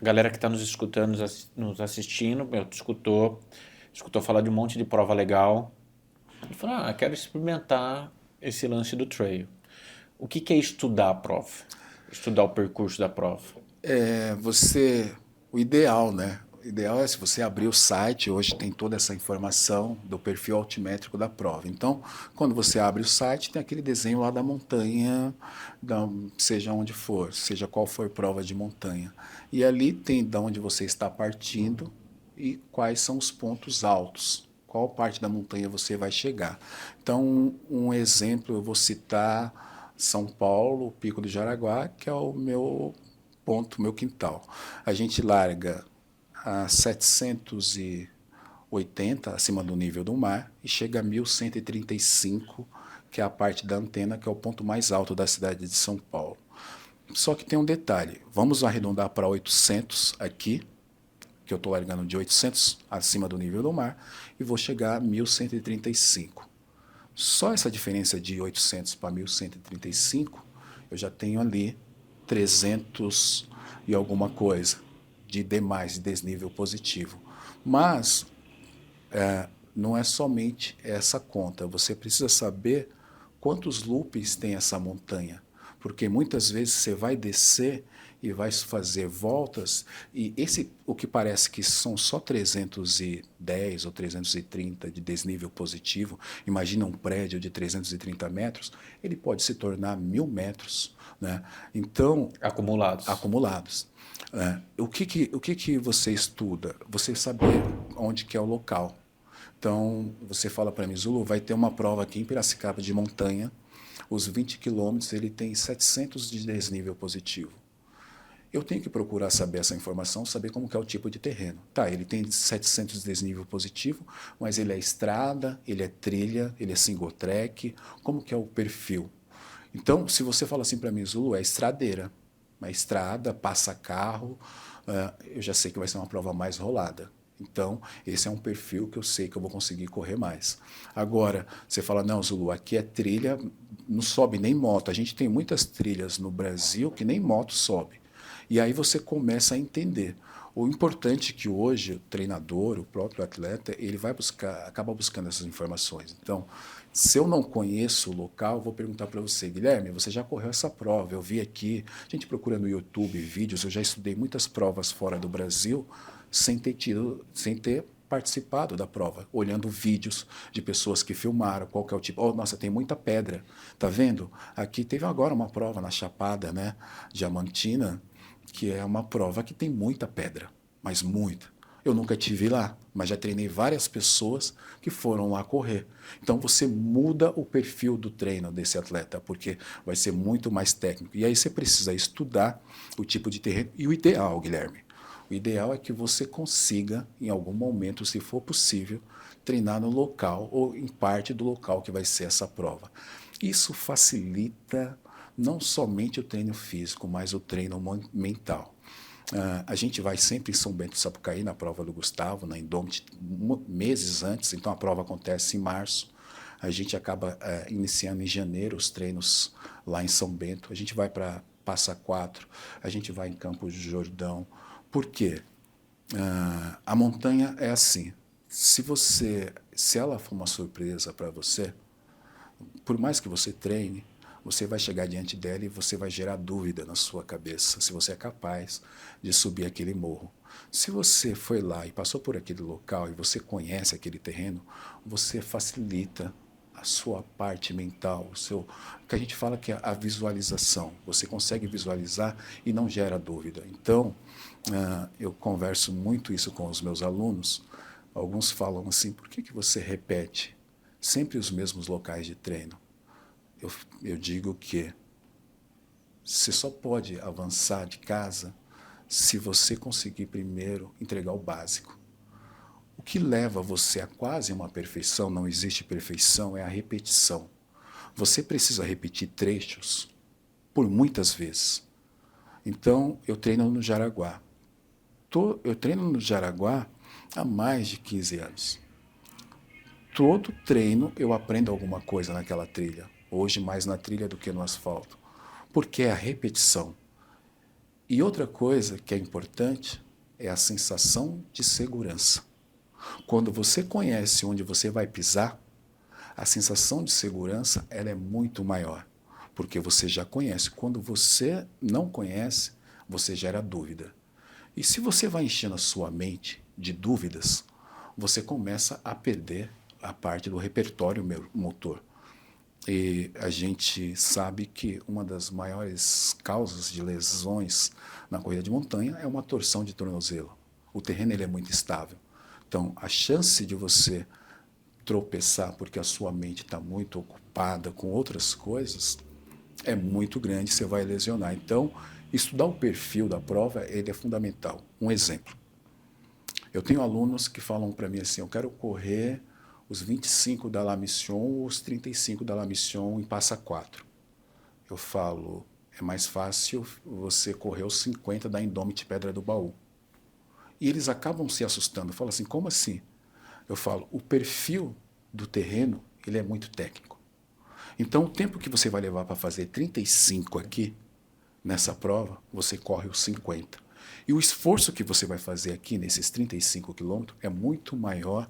galera que está nos escutando, nos assistindo, escutou falar de um monte de prova legal e falou, quero experimentar esse lance do trail. O que é estudar a prova? Estudar o percurso da prova? O ideal, né? O ideal é se você abrir o site, hoje tem toda essa informação do perfil altimétrico da prova. Então, quando você abre o site, tem aquele desenho lá da montanha, seja onde for, seja qual for prova de montanha. E ali tem de onde você está partindo e quais são os pontos altos, qual parte da montanha você vai chegar. Então, um exemplo, eu vou citar São Paulo, o Pico do Jaraguá, que é o meu ponto, meu quintal. A gente larga a 780 acima do nível do mar e chega a 1135, que é a parte da antena, que é o ponto mais alto da cidade de São Paulo. Só que tem um detalhe, vamos arredondar para 800 aqui, que eu estou largando de 800 acima do nível do mar, e vou chegar a 1135. Só essa diferença de 800 para 1135, eu já tenho ali 300 e alguma coisa de demais, de desnível positivo. Mas não é somente essa conta, você precisa saber quantos loops tem essa montanha, porque muitas vezes você vai descer e vai fazer voltas, e o que parece que são só 310 ou 330 de desnível positivo, imagina um prédio de 330 metros, ele pode se tornar 1.000 metros, né? Então, acumulados. O que você estuda? Você saber onde que é o local. Então, você fala para mim, Zulu, vai ter uma prova aqui em Piracicaba de montanha, os 20 quilômetros ele tem 700 de desnível positivo. Eu tenho que procurar saber essa informação, saber como que é o tipo de terreno. Tá, ele tem 700 de desnível positivo, mas ele é estrada, ele é trilha, ele é single track, como que é o perfil? Então, se você fala assim para mim, Zulu, é estradeira, uma estrada, passa carro, eu já sei que vai ser uma prova mais rolada. Então, esse é um perfil que eu sei que eu vou conseguir correr mais. Agora, você fala, não, Zulu, aqui é trilha, não sobe nem moto. A gente tem muitas trilhas no Brasil que nem moto sobe. E aí você começa a entender. O importante é que hoje o treinador, o próprio atleta, ele acaba buscando essas informações. Então, se eu não conheço o local, eu vou perguntar para você, Guilherme, você já correu essa prova? Eu vi aqui, a gente procura no YouTube vídeos, eu já estudei muitas provas fora do Brasil sem ter participado da prova, olhando vídeos de pessoas que filmaram, qual que é o tipo. Oh, nossa, tem muita pedra, tá vendo? Aqui teve agora uma prova na Chapada, né, Diamantina, que é uma prova que tem muita pedra, mas muita. Eu nunca tive lá, mas já treinei várias pessoas que foram lá correr. Então você muda o perfil do treino desse atleta, porque vai ser muito mais técnico. E aí você precisa estudar o tipo de terreno. E o ideal, Guilherme, o ideal é que você consiga, em algum momento, se for possível, treinar no local ou em parte do local que vai ser essa prova. Isso facilita não somente o treino físico, mas o treino mental. A gente vai sempre em São Bento do Sapucaí, na prova do Gustavo, na Indomit, meses antes, então a prova acontece em março. A gente acaba iniciando em janeiro os treinos lá em São Bento. A gente vai para Passa Quatro, a gente vai em Campos do Jordão. Por quê? A montanha é assim. Se ela for uma surpresa para você, por mais que você treine, você vai chegar diante dela e você vai gerar dúvida na sua cabeça se você é capaz de subir aquele morro. Se você foi lá e passou por aquele local e você conhece aquele terreno, você facilita a sua parte mental, o que a gente fala que é a visualização. Você consegue visualizar e não gera dúvida. Então, eu converso muito isso com os meus alunos. Alguns falam assim, por que você repete sempre os mesmos locais de treino? Eu digo que você só pode avançar de casa se você conseguir primeiro entregar o básico. O que leva você a quase uma perfeição, não existe perfeição, é a repetição. Você precisa repetir trechos por muitas vezes. Então, eu treino no Jaraguá. Eu treino no Jaraguá há mais de 15 anos. Todo treino eu aprendo alguma coisa naquela trilha. Hoje mais na trilha do que no asfalto. Porque é a repetição. E outra coisa que é importante é a sensação de segurança. Quando você conhece onde você vai pisar, a sensação de segurança ela é muito maior, porque você já conhece. Quando você não conhece, você gera dúvida. E se você vai enchendo a sua mente de dúvidas, você começa a perder a parte do repertório motor. E a gente sabe que uma das maiores causas de lesões na corrida de montanha é uma torção de tornozelo. O terreno ele é muito estável. Então, a chance de você tropeçar porque a sua mente está muito ocupada com outras coisas é muito grande, você vai lesionar. Então, estudar o perfil da prova ele é fundamental. Um exemplo. Eu tenho alunos que falam para mim assim, eu quero correr os 25 da La Mission ou os 35 da La Mission em Passa 4. Eu falo, é mais fácil você correr os 50 da Indomit Pedra do Baú. E eles acabam se assustando. Falam assim, como assim? Eu falo, o perfil do terreno ele é muito técnico. Então, o tempo que você vai levar para fazer 35 aqui, nessa prova, você corre os 50. E o esforço que você vai fazer aqui nesses 35 quilômetros é muito maior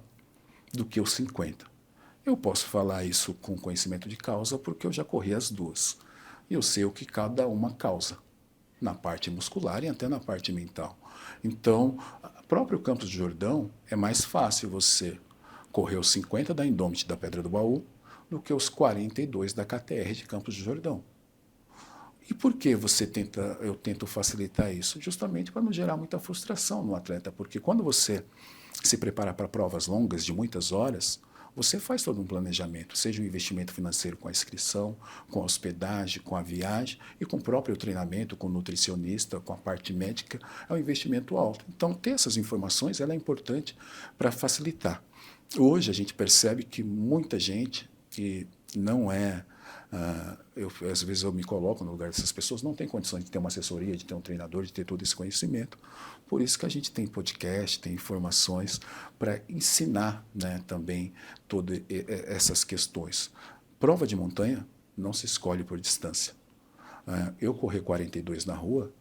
do que os 50. Eu posso falar isso com conhecimento de causa porque eu já corri as duas. E eu sei o que cada uma causa, na parte muscular e até na parte mental. Então, o próprio Campos do Jordão é mais fácil você correr os 50 da Indomit da Pedra do Baú do que os 42 da KTR de Campos do Jordão. E por que eu tento facilitar isso? Justamente para não gerar muita frustração no atleta, porque quando você se prepara para provas longas de muitas horas, você faz todo um planejamento, seja um investimento financeiro com a inscrição, com a hospedagem, com a viagem e com o próprio treinamento, com o nutricionista, com a parte médica, é um investimento alto. Então, ter essas informações ela é importante para facilitar. Hoje a gente percebe que muita gente que não é às vezes eu me coloco no lugar dessas pessoas, não tem condições de ter uma assessoria, de ter um treinador, de ter todo esse conhecimento. Por isso que a gente tem podcast, tem informações para ensinar, né, também todas essas questões. Prova de montanha não se escolhe por distância. Eu correr 42 na rua,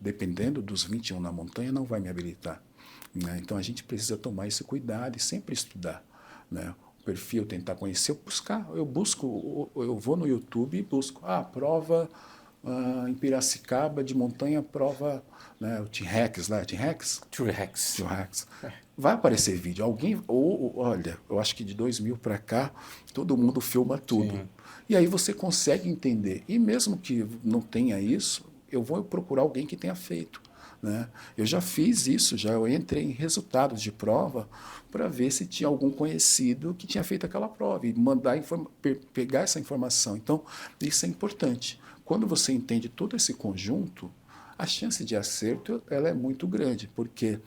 dependendo dos 21 na montanha, não vai me habilitar. Né? Então a gente precisa tomar esse cuidado e sempre estudar. Né? Perfil, tentar conhecer, eu vou no YouTube e busco, prova em Piracicaba de montanha, prova, né, o T-Rex lá, T-Rex? T-Rex. T-Rex. Vai aparecer vídeo, olha, eu acho que de 2000 para cá, todo mundo filma tudo. Sim. E aí você consegue entender, e mesmo que não tenha isso, eu vou procurar alguém que tenha feito. Né? Eu já fiz isso, eu entrei em resultados de prova para ver se tinha algum conhecido que tinha feito aquela prova e pegar essa informação. Então, isso é importante. Quando você entende todo esse conjunto, a chance de acerto ela é muito grande, porque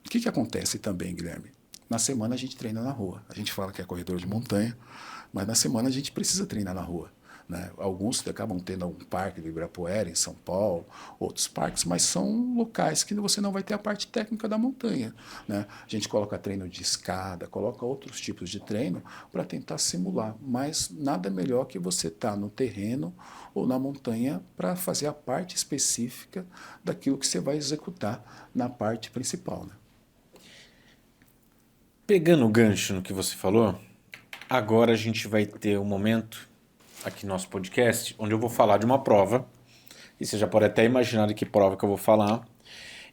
o que acontece também, Guilherme? Na semana a gente treina na rua. A gente fala que é corredor de montanha, mas na semana a gente precisa treinar na rua. Né? Alguns acabam tendo um parque do Ibirapuera, em São Paulo, outros parques, mas são locais que você não vai ter a parte técnica da montanha. Né? A gente coloca treino de escada, coloca outros tipos de treino para tentar simular, mas nada melhor que você estar no terreno ou na montanha para fazer a parte específica daquilo que você vai executar na parte principal. Né? Pegando o gancho no que você falou, agora a gente vai ter um momento aqui no nosso podcast, onde eu vou falar de uma prova, e você já pode até imaginar de que prova que eu vou falar.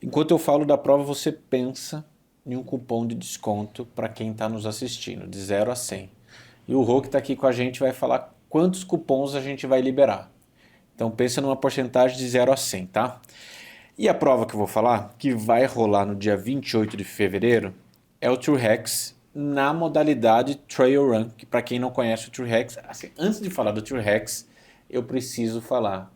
Enquanto eu falo da prova, você pensa em um cupom de desconto para quem está nos assistindo, de 0 a 100. E o Rô que está aqui com a gente vai falar quantos cupons a gente vai liberar. Então pensa numa porcentagem de 0 a 100, tá? E a prova que eu vou falar, que vai rolar no dia 28 de fevereiro, é o TrueHacks na modalidade Trail Run, que para quem não conhece o TrueHacks, assim, antes de falar do TrueHacks, eu preciso falar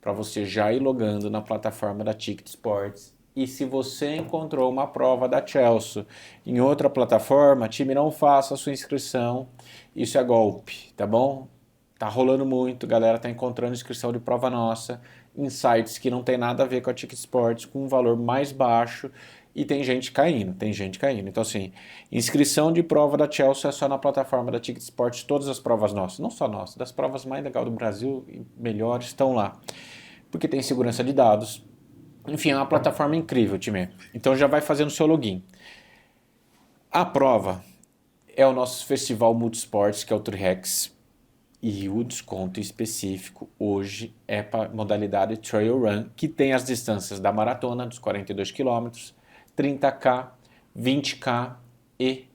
para você já ir logando na plataforma da Ticket Sports. E se você encontrou uma prova da Chelsea em outra plataforma, time, não faça a sua inscrição, isso é golpe, tá bom? Tá rolando muito, galera tá encontrando inscrição de prova nossa em sites que não tem nada a ver com a Ticket Sports, com um valor mais baixo, e tem gente caindo, tem gente caindo. Então assim, inscrição de prova da Chelsea é só na plataforma da Ticket Sports, todas as provas nossas, não só nossas, das provas mais legais do Brasil e melhores estão lá, porque tem segurança de dados. Enfim, é uma plataforma incrível, time. Então já vai fazendo o seu login. A prova é o nosso festival Multisports, que é o TrueHacks. E o desconto específico hoje é para modalidade Trail Run, que tem as distâncias da maratona, dos 42 km, 30K, 20K e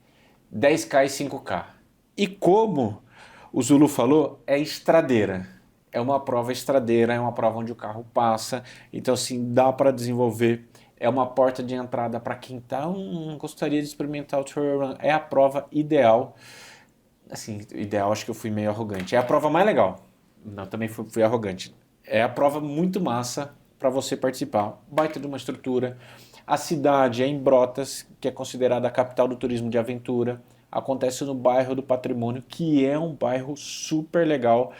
10K e 5K. E como o Zulu falou, é estradeira. É uma prova estradeira, é uma prova onde o carro passa, então assim, dá para desenvolver. É uma porta de entrada para quem gostaria de experimentar o Trail Run. É a prova ideal. Assim, ideal, acho que eu fui meio arrogante. É a prova mais legal. Não, também fui arrogante. É a prova muito massa para você participar. Baita de uma estrutura. A cidade é em Brotas, que é considerada a capital do turismo de aventura. Acontece no bairro do Patrimônio, que é um bairro super legal,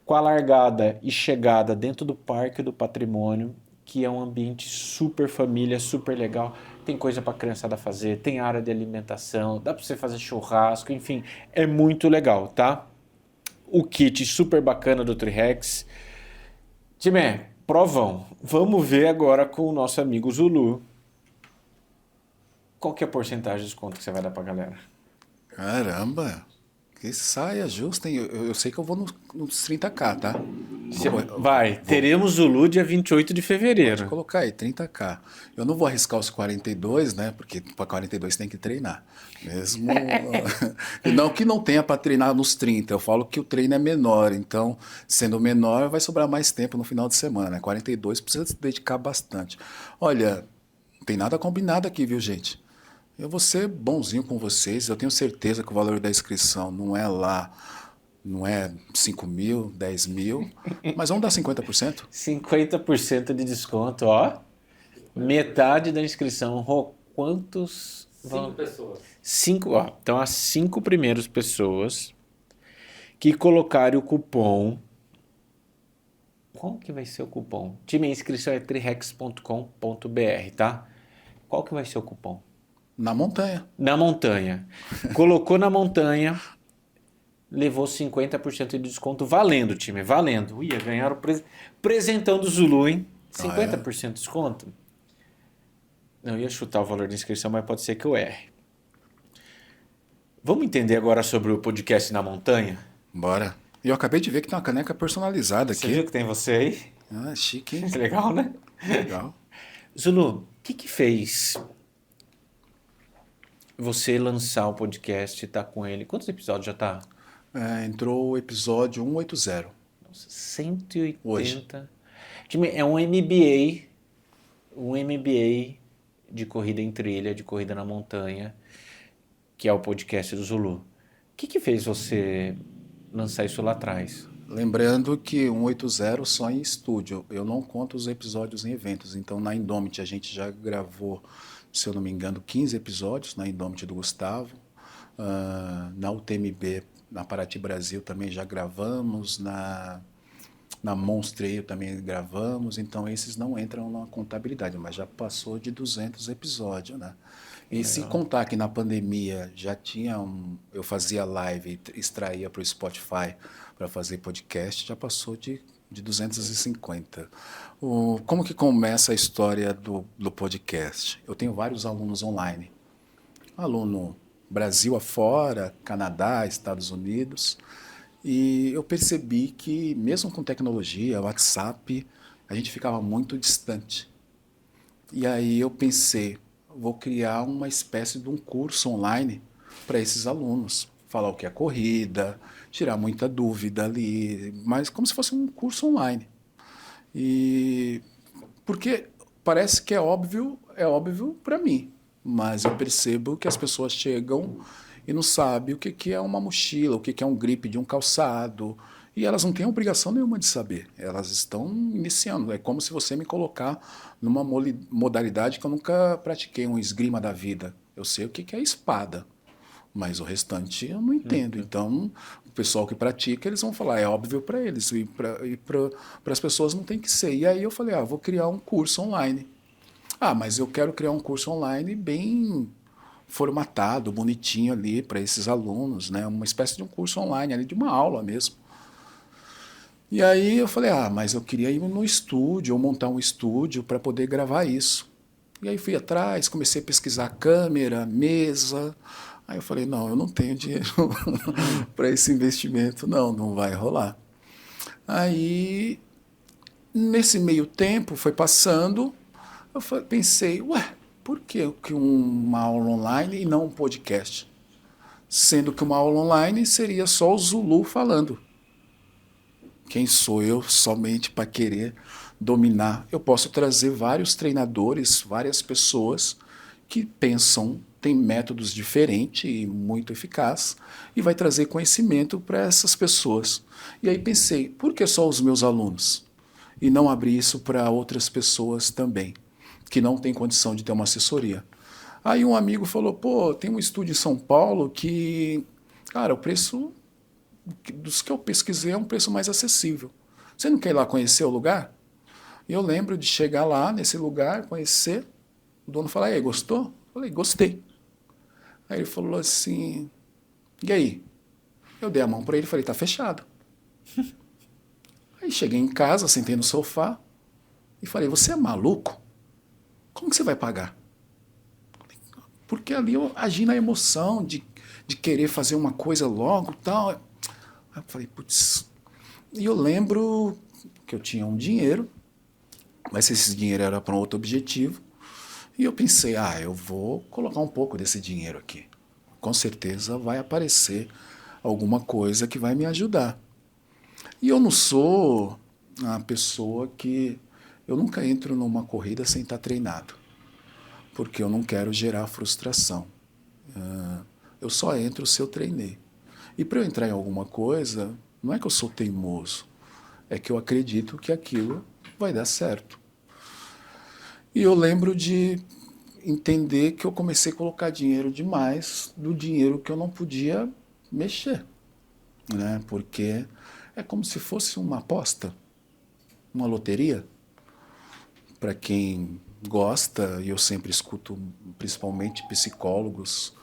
com a largada e chegada dentro do Parque do Patrimônio, que é um ambiente super família, super legal. Tem coisa para a criançada fazer, tem área de alimentação, dá para você fazer churrasco, enfim, é muito legal, tá? O kit super bacana do Trirex. Time, provão. Vamos ver agora com o nosso amigo Zulu. Qual que é a porcentagem de desconto que você vai dar pra galera? Caramba, que saia justa, hein? Eu sei que eu vou nos 30K, tá? Teremos Zulu dia 28 de Pode fevereiro. colocar aí, 30K. Eu não vou arriscar os 42, né? Porque para 42 tem que treinar. Mesmo. Não que não tenha para treinar nos 30. Eu falo que o treino é menor. Então, sendo menor, vai sobrar mais tempo no final de semana. 42 precisa se dedicar bastante. Olha, não tem nada combinado aqui, viu, gente? Eu vou ser bonzinho com vocês. Eu tenho certeza que o valor da inscrição não é lá. Não é 5 mil, 10 mil, mas vamos dar 50%? 50% de desconto, ó. Metade da inscrição. Rô, quantos vão? 5 pessoas. 5, ó. Então, as 5 primeiras pessoas que colocarem o cupom. Qual que vai ser o cupom? Time, a inscrição é trirex.com.br, tá? Qual que vai ser o cupom? Na montanha. Na montanha. Colocou na montanha, levou 50% de desconto, valendo, time, valendo. Ia ganhar o presentão do Zulu, hein? 50% de desconto? Não, eu ia chutar o valor da inscrição, mas pode ser que eu erre. Vamos entender agora sobre o podcast na montanha? Bora. E eu acabei de ver que tem uma caneca personalizada Você aqui. viu que tem você aí? Ah, chique, hein? Legal, né? Legal. Zulu, o que fez você lançar o podcast e tá com ele? Quantos episódios já tá? Entrou o episódio 180. Nossa, 180. Hoje. Time, é um MBA de corrida em trilha, de corrida na montanha, que é o podcast do Zulu. O que fez você lançar isso lá atrás? Lembrando que 180 só em estúdio. Eu não conto os episódios em eventos. Então, na Indomit a gente já gravou, se eu não me engano, 15 episódios na Indomit do Gustavo. Na UTMB, na Paraty Brasil, também já gravamos. Na Monstreio também gravamos. Então, esses não entram na contabilidade, mas já passou de 200 episódios, né? E se contar que na pandemia já tinha eu fazia live e extraía para o Spotify para fazer podcast, já passou de 250. Como que começa a história do podcast? Eu tenho vários alunos online. Aluno Brasil afora, Canadá, Estados Unidos. E eu percebi que, mesmo com tecnologia, WhatsApp, a gente ficava muito distante. E aí eu pensei, vou criar uma espécie de um curso online para esses alunos. Falar o que é corrida, tirar muita dúvida ali, mas como se fosse um curso online. E porque parece que é óbvio para mim, mas eu percebo que as pessoas chegam e não sabem o que que é uma mochila, o que que é um grip de um calçado, e elas não têm obrigação nenhuma de saber. Elas estão iniciando. É como se você me colocar numa modalidade que eu nunca pratiquei, um esgrima da vida. Eu sei o que que é espada, mas o restante eu não entendo. Então, o pessoal que pratica, eles vão falar, é óbvio para eles, e para as pessoas não tem que ser. E aí eu falei, vou criar um curso online. Mas eu quero criar um curso online bem formatado, bonitinho ali para esses alunos, né? Uma espécie de um curso online ali, de uma aula mesmo. E aí eu falei, mas eu queria ir no estúdio, ou montar um estúdio para poder gravar isso. E aí fui atrás, comecei a pesquisar câmera, mesa. Aí eu falei, não, eu não tenho dinheiro para esse investimento, não vai rolar. Aí, nesse meio tempo, foi passando, pensei, por que uma aula online e não um podcast? Sendo que uma aula online seria só o Zulu falando. Quem sou eu somente para querer dominar? Eu posso trazer vários treinadores, várias pessoas que pensam, têm métodos diferentes e muito eficazes, e vai trazer conhecimento para essas pessoas. E aí pensei, por que só os meus alunos? E não abrir isso para outras pessoas também, que não têm condição de ter uma assessoria. Aí um amigo falou, tem um estúdio em São Paulo que, cara, o preço dos que eu pesquisei é um preço mais acessível. Você não quer ir lá conhecer o lugar? E eu lembro de chegar lá nesse lugar, conhecer, o dono falar, e aí, gostou? Eu falei, gostei. Aí ele falou assim, e aí? Eu dei a mão para ele e falei, tá fechado. Aí cheguei em casa, sentei no sofá e falei, você é maluco? Como que você vai pagar? Porque ali eu agi na emoção de querer fazer uma coisa logo e tal. Aí eu falei, putz. E eu lembro que eu tinha um dinheiro, mas esse dinheiro era para um outro objetivo. E eu pensei, eu vou colocar um pouco desse dinheiro aqui. Com certeza vai aparecer alguma coisa que vai me ajudar. E eu não sou a pessoa que... Eu nunca entro numa corrida sem estar treinado, porque eu não quero gerar frustração. Eu só entro se eu treinei. E para eu entrar em alguma coisa, não é que eu sou teimoso, é que eu acredito que aquilo vai dar certo. E eu lembro de entender que eu comecei a colocar dinheiro demais do dinheiro que eu não podia mexer, né? Porque é como se fosse uma aposta, uma loteria. Para quem gosta, e eu sempre escuto principalmente psicólogos,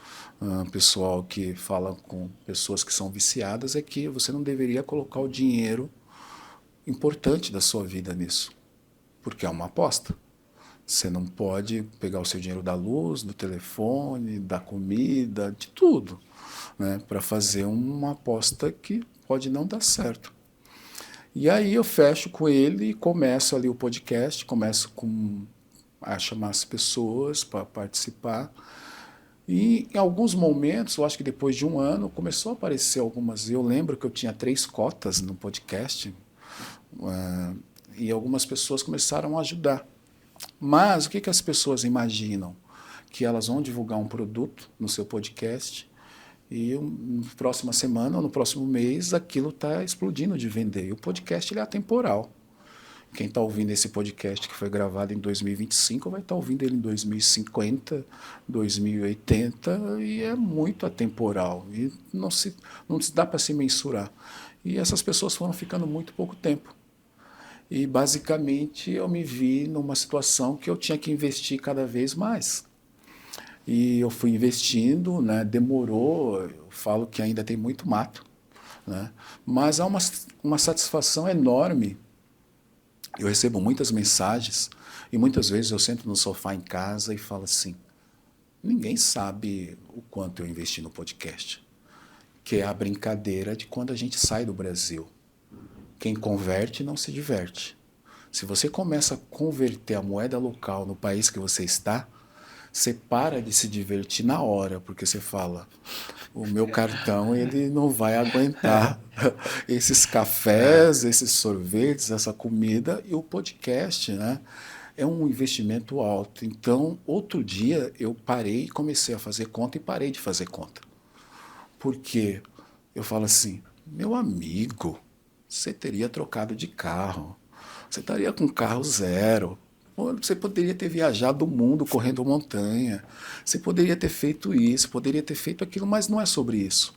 pessoal que fala com pessoas que são viciadas, é que você não deveria colocar o dinheiro importante da sua vida nisso, porque é uma aposta. Você não pode pegar o seu dinheiro da luz, do telefone, da comida, de tudo, né, para fazer uma aposta que pode não dar certo. E aí eu fecho com ele e começo ali o podcast, começo a chamar as pessoas para participar. E em alguns momentos, eu acho que depois de um ano, começou a aparecer algumas. Eu lembro que eu tinha 3 cotas no podcast, e algumas pessoas começaram a ajudar. Mas o que que as pessoas imaginam? Que elas vão divulgar um produto no seu podcast e na próxima semana ou no próximo mês aquilo está explodindo de vender. E o podcast ele é atemporal. Quem está ouvindo esse podcast que foi gravado em 2025 vai estar ouvindo ele em 2050, 2080 e é muito atemporal. E não se dá para se mensurar. E essas pessoas foram ficando muito pouco tempo. E basicamente eu me vi numa situação que eu tinha que investir cada vez mais. E eu fui investindo, né? Demorou, eu falo que ainda tem muito mato, né? Mas há uma satisfação enorme. Eu recebo muitas mensagens e muitas vezes eu sento no sofá em casa e falo assim, ninguém sabe o quanto eu investi no podcast. que é a brincadeira de quando a gente sai do Brasil. Quem converte não se diverte. Se você começa a converter a moeda local no país que você está, você para de se divertir na hora, porque você fala, o meu cartão ele não vai aguentar esses cafés, esses sorvetes, essa comida e o podcast, né? É um investimento alto. Então, outro dia eu parei e comecei a fazer conta e parei de fazer conta. Porque eu falo assim, meu amigo, você teria trocado de carro, você estaria com carro zero, você poderia ter viajado o mundo correndo montanha, você poderia ter feito isso, poderia ter feito aquilo, mas não é sobre isso.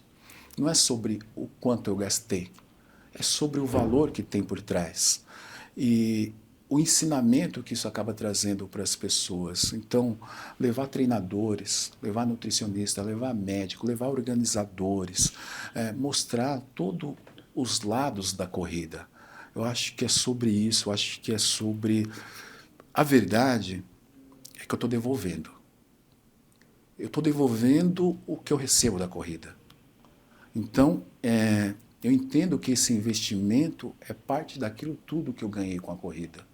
Não é sobre o quanto eu gastei, é sobre o valor que tem por trás. E o ensinamento que isso acaba trazendo para as pessoas. Então, levar treinadores, levar nutricionista, levar médico, levar organizadores, mostrar todos os lados da corrida. Eu acho que é sobre isso, eu acho que é sobre... A verdade é que eu estou devolvendo. Eu estou devolvendo o que eu recebo da corrida. Então, eu entendo que esse investimento é parte daquilo tudo que eu ganhei com a corrida.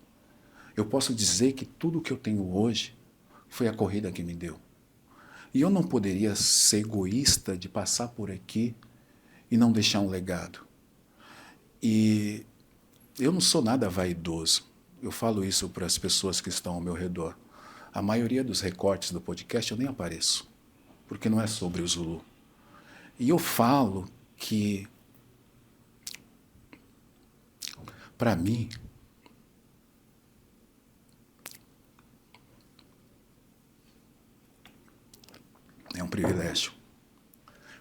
Eu posso dizer que tudo que eu tenho hoje foi a corrida que me deu. E eu não poderia ser egoísta de passar por aqui e não deixar um legado. E eu não sou nada vaidoso. Eu falo isso para as pessoas que estão ao meu redor. A maioria dos recortes do podcast eu nem apareço, porque não é sobre o Zulu. E eu falo que, para mim, é um privilégio.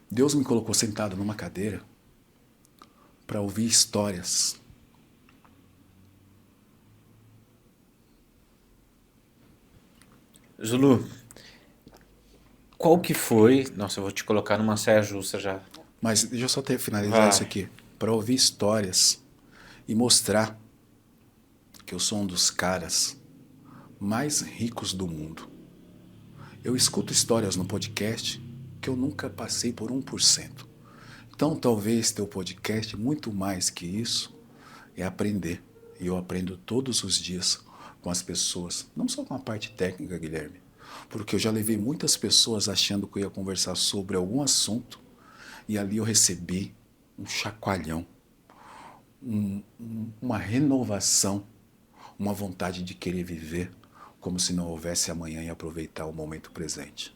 Deus me colocou sentado numa cadeira para ouvir histórias. Zulu, qual que foi... Nossa, eu vou te colocar numa saia justa já. Mas deixa eu só finalizar isso aqui. Para ouvir histórias e mostrar que eu sou um dos caras mais ricos do mundo. Eu escuto histórias no podcast que eu nunca passei por 1%. Então, talvez teu podcast, muito mais que isso, é aprender. E eu aprendo todos os dias com as pessoas. Não só com a parte técnica, Guilherme. Porque eu já levei muitas pessoas achando que eu ia conversar sobre algum assunto e ali eu recebi um chacoalhão, uma renovação, uma vontade de querer viver como se não houvesse amanhã e aproveitar o momento presente.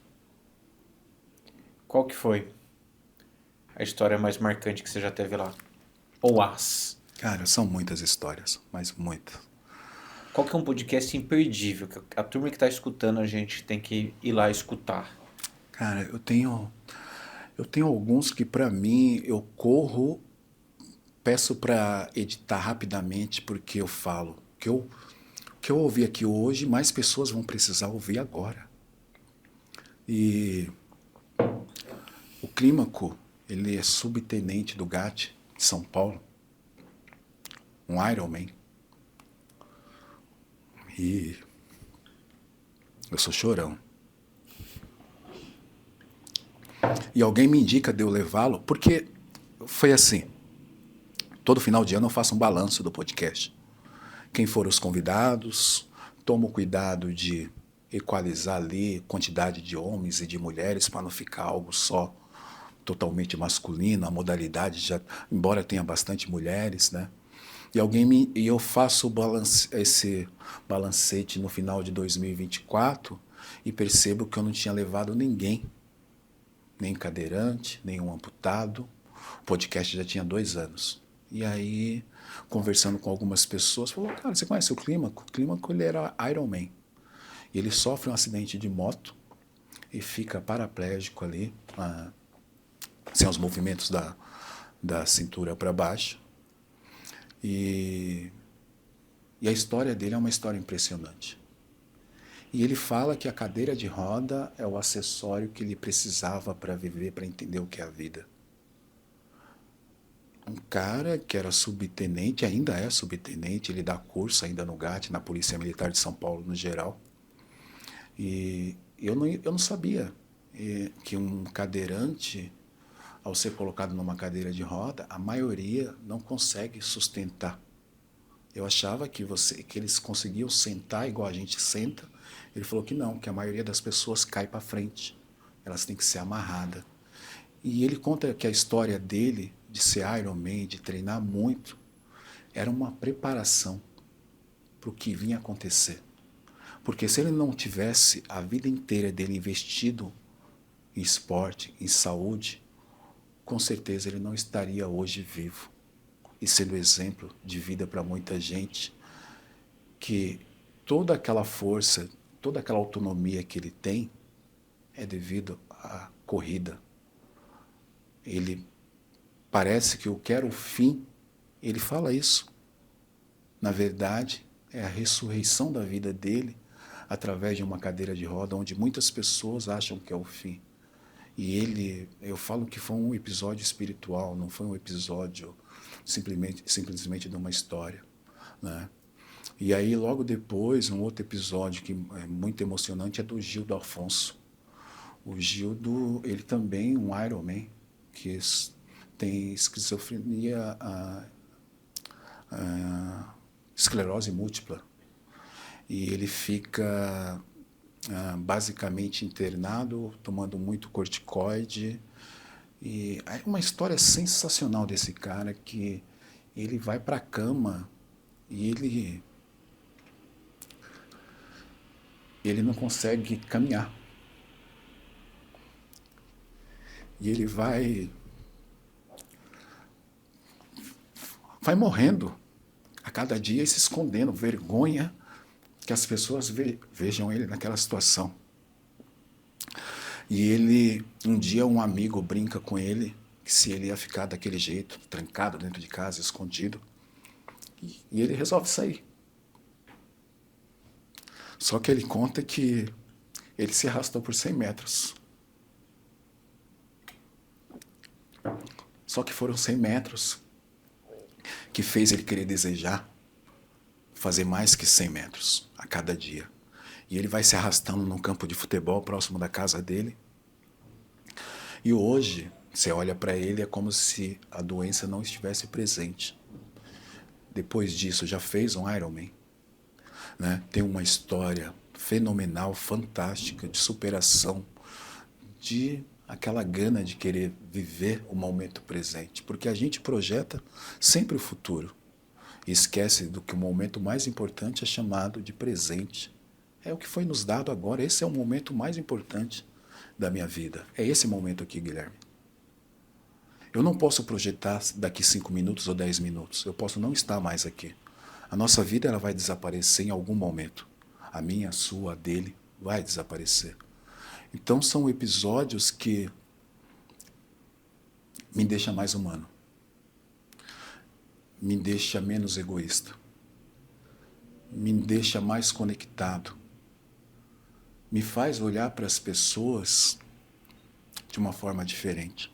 Qual que foi a história mais marcante que você já teve lá? Ou as? Cara, são muitas histórias, mas muitas. Qual que é um podcast imperdível? Que a turma que está escutando a gente tem que ir lá escutar. Cara, eu tenho alguns que para mim eu corro, peço para editar rapidamente porque eu falo que eu ouvi aqui hoje, mais pessoas vão precisar ouvir agora. E o Clímaco, ele é subtenente do GAT de São Paulo, um Ironman. E eu sou chorão. E alguém me indica de eu levá-lo, porque foi assim, todo final de ano eu faço um balanço do podcast. Quem foram os convidados, tomo cuidado de equalizar ali quantidade de homens e de mulheres para não ficar algo só totalmente masculino, a modalidade já, embora tenha bastante mulheres, né? E eu faço esse balancete no final de 2024 e percebo que eu não tinha levado ninguém, nem cadeirante, nenhum amputado. O podcast já tinha 2 anos. E aí, conversando com algumas pessoas, falou, cara, você conhece o Clímaco? O Clímaco, ele era Ironman. E ele sofre um acidente de moto e fica paraplégico ali, sem os movimentos da cintura para baixo. E a história dele é uma história impressionante. E ele fala que a cadeira de roda é o acessório que ele precisava para viver, para entender o que é a vida. Um cara que era subtenente, ainda é subtenente, ele dá curso ainda no GAT, na Polícia Militar de São Paulo no geral. E eu não sabia que um cadeirante ao ser colocado numa cadeira de roda, a maioria não consegue sustentar. Eu achava que eles conseguiam sentar igual a gente senta. Ele falou que não, que a maioria das pessoas cai para frente. Elas têm que ser amarradas. E ele conta que a história dele, de ser Iron Man, de treinar muito, era uma preparação para o que vinha acontecer. Porque se ele não tivesse a vida inteira dele investido em esporte, em saúde, com certeza ele não estaria hoje vivo e sendo exemplo de vida para muita gente, que toda aquela força, toda aquela autonomia que ele tem é devido à corrida. Ele parece que eu quero o fim, ele fala isso. Na verdade, é a ressurreição da vida dele através de uma cadeira de roda, onde muitas pessoas acham que é o fim. E eu falo que foi um episódio espiritual, não foi um episódio simplesmente de uma história, né? E aí, logo depois, um outro episódio que é muito emocionante é do Gildo Afonso. O Gildo, ele também, um Iron Man, que tem esquizofrenia, esclerose múltipla. E ele fica basicamente internado, tomando muito corticoide. E é uma história sensacional desse cara, que ele vai para a cama e ele não consegue caminhar. E ele vai morrendo a cada dia e se escondendo, vergonha que as pessoas vejam ele naquela situação. E um dia um amigo brinca com ele que se ele ia ficar daquele jeito, trancado dentro de casa, escondido, e ele resolve sair. Só que ele conta que ele se arrastou por 100 metros. Só que foram 100 metros que fez ele querer desejar fazer mais que 100 metros a cada dia. E ele vai se arrastando num campo de futebol próximo da casa dele. E hoje, você olha para ele, é como se a doença não estivesse presente. Depois disso, já fez um Ironman, né? Tem uma história fenomenal, fantástica, de superação, de aquela gana de querer viver o momento presente. Porque a gente projeta sempre o futuro e esquece do que o momento mais importante é chamado de presente. É o que foi nos dado agora. Esse é o momento mais importante da minha vida. É esse momento aqui, Guilherme. Eu não posso projetar daqui 5 minutos ou 10 minutos. Eu posso não estar mais aqui. A nossa vida ela vai desaparecer em algum momento. A minha, a sua, a dele vai desaparecer. Então são episódios que me deixam mais humano. Me deixa menos egoísta. Me deixa mais conectado. Me faz olhar para as pessoas de uma forma diferente.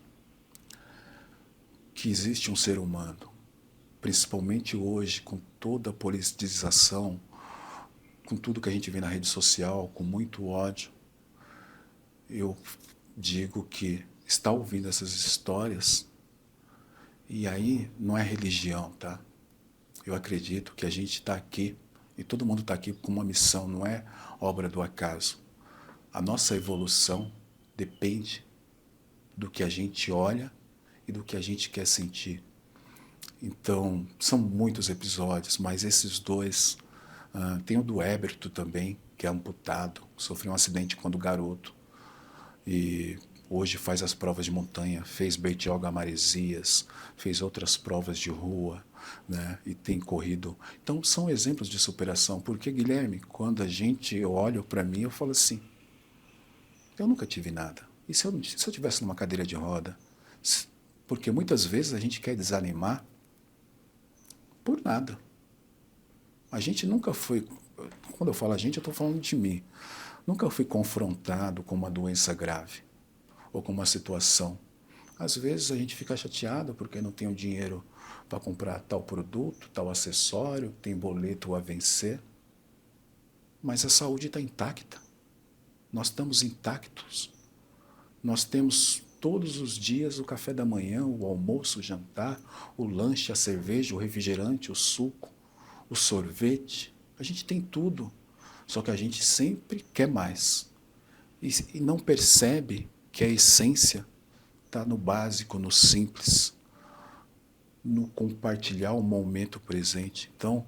Que existe um ser humano, principalmente hoje, com toda a politização, com tudo que a gente vê na rede social, com muito ódio. Eu digo que está ouvindo essas histórias, e aí não é religião, tá? Eu acredito que a gente está aqui, e todo mundo está aqui com uma missão, não é obra do acaso. A nossa evolução depende do que a gente olha e do que a gente quer sentir. Então, são muitos episódios, mas esses dois... tem o do Héberto também, que é amputado, sofreu um acidente quando garoto. E hoje faz as provas de montanha, fez Bertioga Maresias, fez outras provas de rua, né? E tem corrido. Então, são exemplos de superação. Porque, Guilherme, quando eu olho para mim, eu falo assim, eu nunca tive nada. E se eu tivesse numa cadeira de roda? Porque muitas vezes a gente quer desanimar por nada. A gente nunca foi, quando eu falo a gente, eu estou falando de mim. Nunca fui confrontado com uma doença grave ou com uma situação. Às vezes a gente fica chateado porque não tem o dinheiro para comprar tal produto, tal acessório, tem boleto a vencer. Mas a saúde está intacta. Nós estamos intactos. Nós temos todos os dias o café da manhã, o almoço, o jantar, o lanche, a cerveja, o refrigerante, o suco, o sorvete. A gente tem tudo, só que a gente sempre quer mais. E não percebe que a essência está no básico, no simples, no compartilhar o momento presente. Então,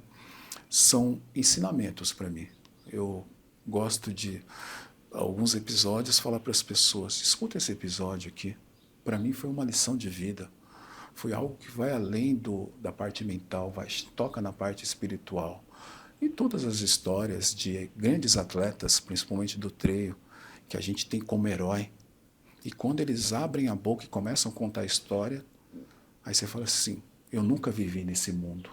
são ensinamentos para mim. Eu gosto de, alguns episódios, falar para as pessoas, escuta esse episódio aqui. Para mim foi uma lição de vida. Foi algo que vai além da parte mental, toca na parte espiritual. E todas as histórias de grandes atletas, principalmente do treino, que a gente tem como herói. E quando eles abrem a boca e começam a contar a história, aí você fala assim, eu nunca vivi nesse mundo.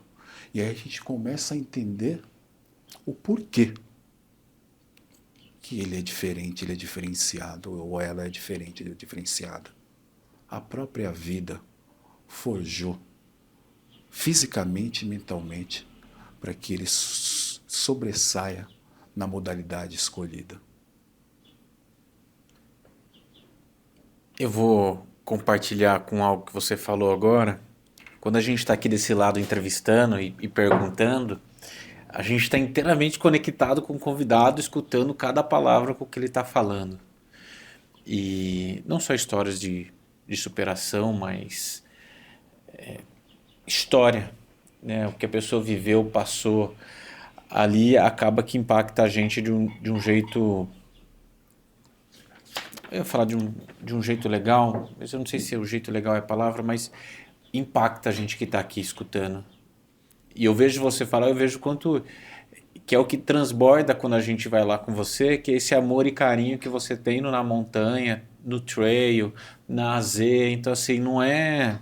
E aí a gente começa a entender o porquê que ele é diferente, ele é diferenciado, ou ela é diferente, ele é diferenciada. A própria vida forjou, fisicamente e mentalmente, para que ele sobressaia na modalidade escolhida. Eu vou compartilhar com algo que você falou agora. Quando a gente está aqui desse lado entrevistando e perguntando, a gente está inteiramente conectado com o convidado, escutando cada palavra com o que ele está falando. E não só histórias de superação, mas história, né? O que a pessoa viveu, passou ali, acaba que impacta a gente de um jeito... Eu ia falar de um jeito legal, mas eu não sei se o jeito legal é a palavra, mas impacta a gente que está aqui escutando. E eu vejo você falar, eu vejo quanto... que é o que transborda quando a gente vai lá com você, que é esse amor e carinho que você tem na montanha, no trail, na AZ. Então, assim, não é...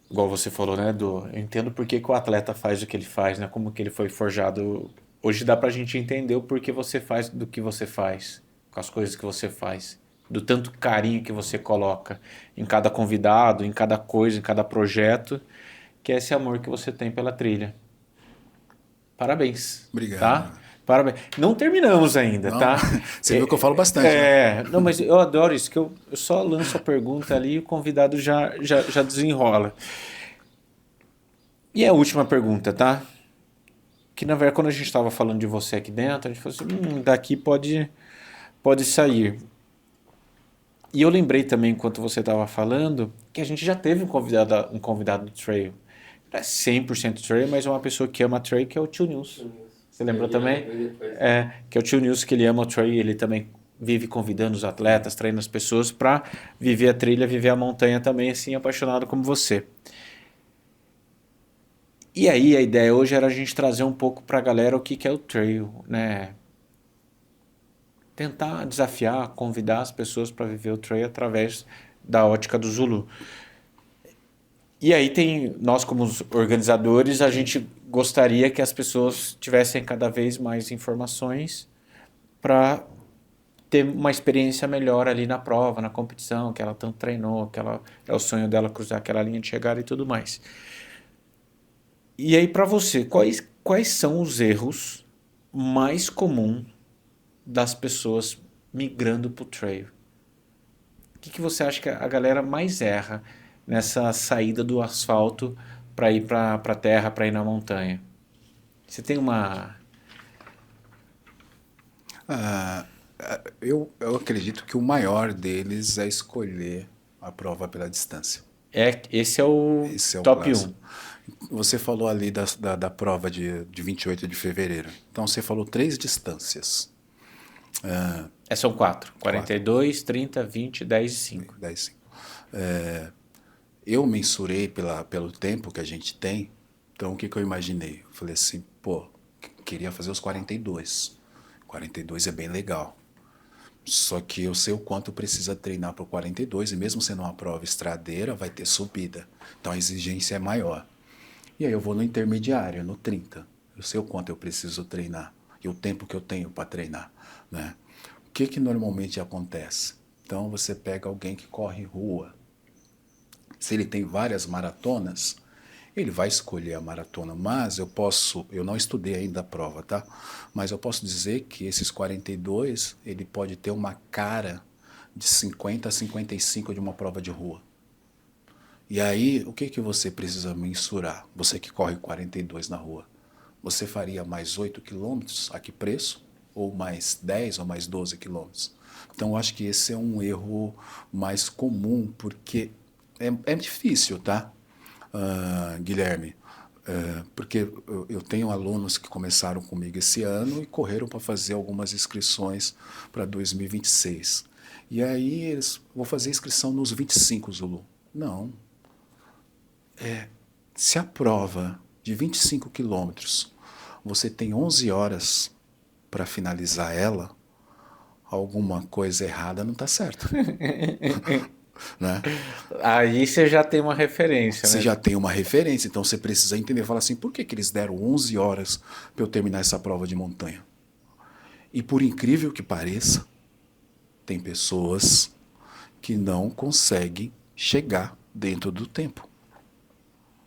Igual você falou, né? Eu entendo por que o atleta faz o que ele faz, né? Como que ele foi forjado. Hoje dá pra gente entender o porquê você faz do que você faz, com as coisas que você faz, do tanto carinho que você coloca em cada convidado, em cada coisa, em cada projeto, que é esse amor que você tem pela trilha. Parabéns. Obrigado. Tá? Parabéns. Não terminamos ainda, não, tá? Você viu que eu falo bastante. Né? Não, mas eu adoro isso, que eu só lanço a pergunta ali e o convidado já desenrola. E a última pergunta, tá? Que na verdade, quando a gente estava falando de você aqui dentro, a gente falou assim, daqui pode sair. E eu lembrei também, enquanto você estava falando, que a gente já teve um convidado do trail. Não é 100% trail, mas é uma pessoa que ama trail, que é o Tio Nils. Você lembrou também? Que é o Tio Nils, que ele ama o trail, ele também vive convidando os atletas, treina as pessoas para viver a trilha, viver a montanha também, assim, apaixonado como você. E aí a ideia hoje era a gente trazer um pouco para a galera o que é o trail, né? Tentar desafiar, convidar as pessoas para viver o trail através da ótica do Zulu. E aí nós como organizadores, a gente gostaria que as pessoas tivessem cada vez mais informações para ter uma experiência melhor ali na prova, na competição, que ela tanto treinou, que é o sonho dela cruzar aquela linha de chegada e tudo mais. E aí para você, quais são os erros mais comuns das pessoas migrando para o trail? O que você acha que a galera mais erra nessa saída do asfalto para ir para a terra, para ir na montanha? Você tem uma... Eu acredito que o maior deles é escolher a prova pela distância. Esse é o top 1. Você falou ali da prova de 28 de fevereiro. Então você falou 3 distâncias. São 4. 42, 30, 20, 10 e 5. 10 e 5. Eu mensurei pelo tempo que a gente tem. Então o que eu imaginei? Eu falei assim, queria fazer os 42. 42 é bem legal. Só que eu sei o quanto precisa treinar para o 42 e mesmo sendo uma prova estradeira, vai ter subida. Então a exigência é maior. E aí eu vou no intermediário, no 30. Eu sei o quanto eu preciso treinar e o tempo que eu tenho para treinar, né? O que normalmente acontece? Então você pega alguém que corre rua. Se ele tem várias maratonas, ele vai escolher a maratona, mas eu não estudei ainda a prova, tá? Mas eu posso dizer que esses 42, ele pode ter uma cara de 50 a 55 de uma prova de rua. E aí, o que que você precisa mensurar? Você que corre 42 na rua. Você faria mais 8 quilômetros a que preço? Ou mais 10 ou mais 12 quilômetros? Então, eu acho que esse é um erro mais comum, porque é difícil, tá, Guilherme? Porque eu tenho alunos que começaram comigo esse ano e correram para fazer algumas inscrições para 2026. E aí eles vão fazer inscrição nos 25, Zulu. Não. Se a prova de 25 quilômetros você tem 11 horas para finalizar ela, alguma coisa errada não está certa, né? Aí você já tem uma referência, Você né? já tem uma referência, então você precisa entender, falar assim, por que que eles deram 11 horas para eu terminar essa prova de montanha? E por incrível que pareça, tem pessoas que não conseguem chegar dentro do tempo.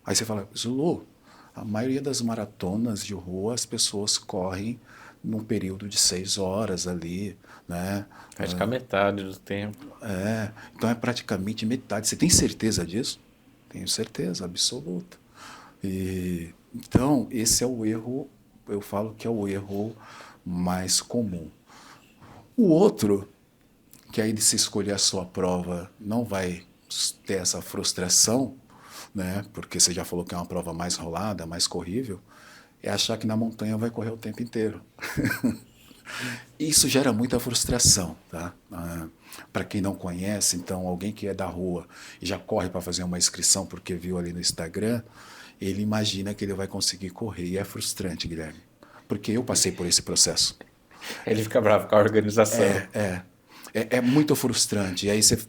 Aí você fala, Zulu, a maioria das maratonas de rua as pessoas correm num período de 6 horas ali, né? Vai ficar metade do tempo. Então é praticamente metade. Você tem certeza disso? Tenho certeza absoluta. Então, esse é o erro, eu falo que é o erro mais comum. O outro, que aí de se escolher a sua prova não vai ter essa frustração, né? Porque você já falou que é uma prova mais rolada, mais corrível, é achar que na montanha vai correr o tempo inteiro. Isso gera muita frustração, tá? Para quem não conhece, então alguém que é da rua e já corre para fazer uma inscrição porque viu ali no Instagram, ele imagina que ele vai conseguir correr e é frustrante, Guilherme, porque eu passei por esse processo. Ele fica bravo com a organização. É muito frustrante. E aí você,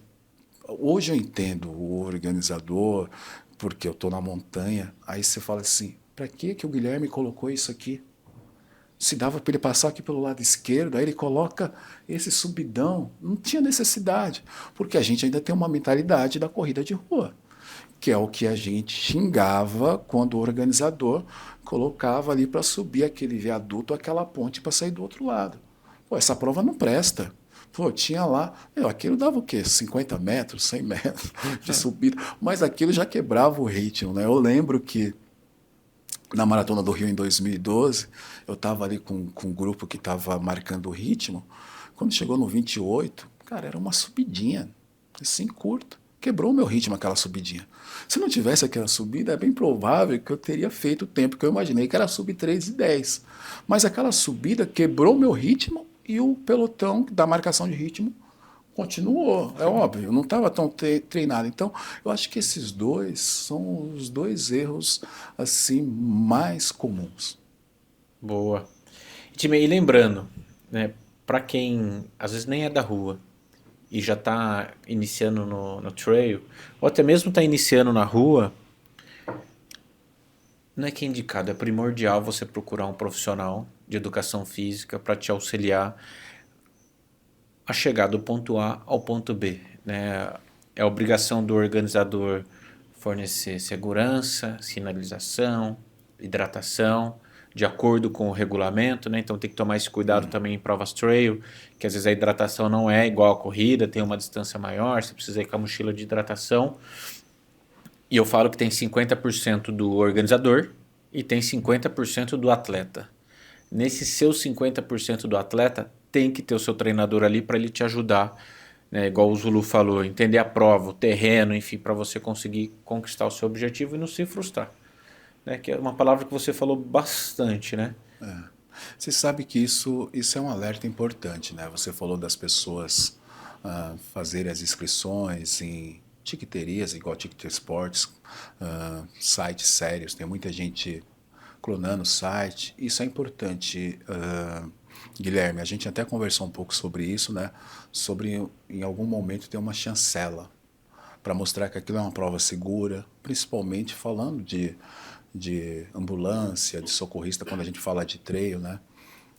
hoje eu entendo o organizador, porque eu estou na montanha. Aí você fala assim: para que o Guilherme colocou isso aqui? Se dava para ele passar aqui pelo lado esquerdo, aí ele coloca esse subidão. Não tinha necessidade, porque a gente ainda tem uma mentalidade da corrida de rua, que é o que a gente xingava quando o organizador colocava ali para subir aquele viaduto, aquela ponte para sair do outro lado. Pô, essa prova não presta. Pô, tinha lá, aquilo dava o quê? 50 metros, 100 metros de subida, mas aquilo já quebrava o ritmo, né? Eu lembro que na Maratona do Rio em 2012, eu estava ali com um grupo que estava marcando o ritmo. Quando chegou no 28, cara, era uma subidinha, assim, curta. Quebrou o meu ritmo aquela subidinha. Se não tivesse aquela subida, é bem provável que eu teria feito o tempo que eu imaginei, que era sub 3:10. Mas aquela subida quebrou o meu ritmo e o pelotão da marcação de ritmo continuou, é óbvio, eu não estava tão treinado. Então, eu acho que esses dois são os dois erros assim mais comuns. Boa. E lembrando, né, para quem às vezes nem é da rua e já está iniciando no trail, ou até mesmo está iniciando na rua, não é que é indicado, é primordial você procurar um profissional de educação física para te auxiliar a chegar do ponto A ao ponto B, né? É obrigação do organizador fornecer segurança, sinalização, hidratação, de acordo com o regulamento, né? Então tem que tomar esse cuidado também em provas trail, que às vezes a hidratação não é igual à corrida, tem uma distância maior, você precisa ir com a mochila de hidratação. E eu falo que tem 50% do organizador e tem 50% do atleta. Nesse seu 50% do atleta, tem que ter o seu treinador ali para ele te ajudar, né? Igual o Zulu falou, entender a prova, o terreno, enfim, para você conseguir conquistar o seu objetivo e não se frustrar. Né? Que é uma palavra que você falou bastante, né? Você sabe que isso é um alerta importante, né? Você falou das pessoas fazerem as inscrições em tiqueterias, igual Ticket Sports, sites sérios, tem muita gente clonando o site. Isso é importante, Guilherme. A gente até conversou um pouco sobre isso, né? Sobre em algum momento ter uma chancela para mostrar que aquilo é uma prova segura, principalmente falando de ambulância, de socorrista, quando a gente fala de trail, né?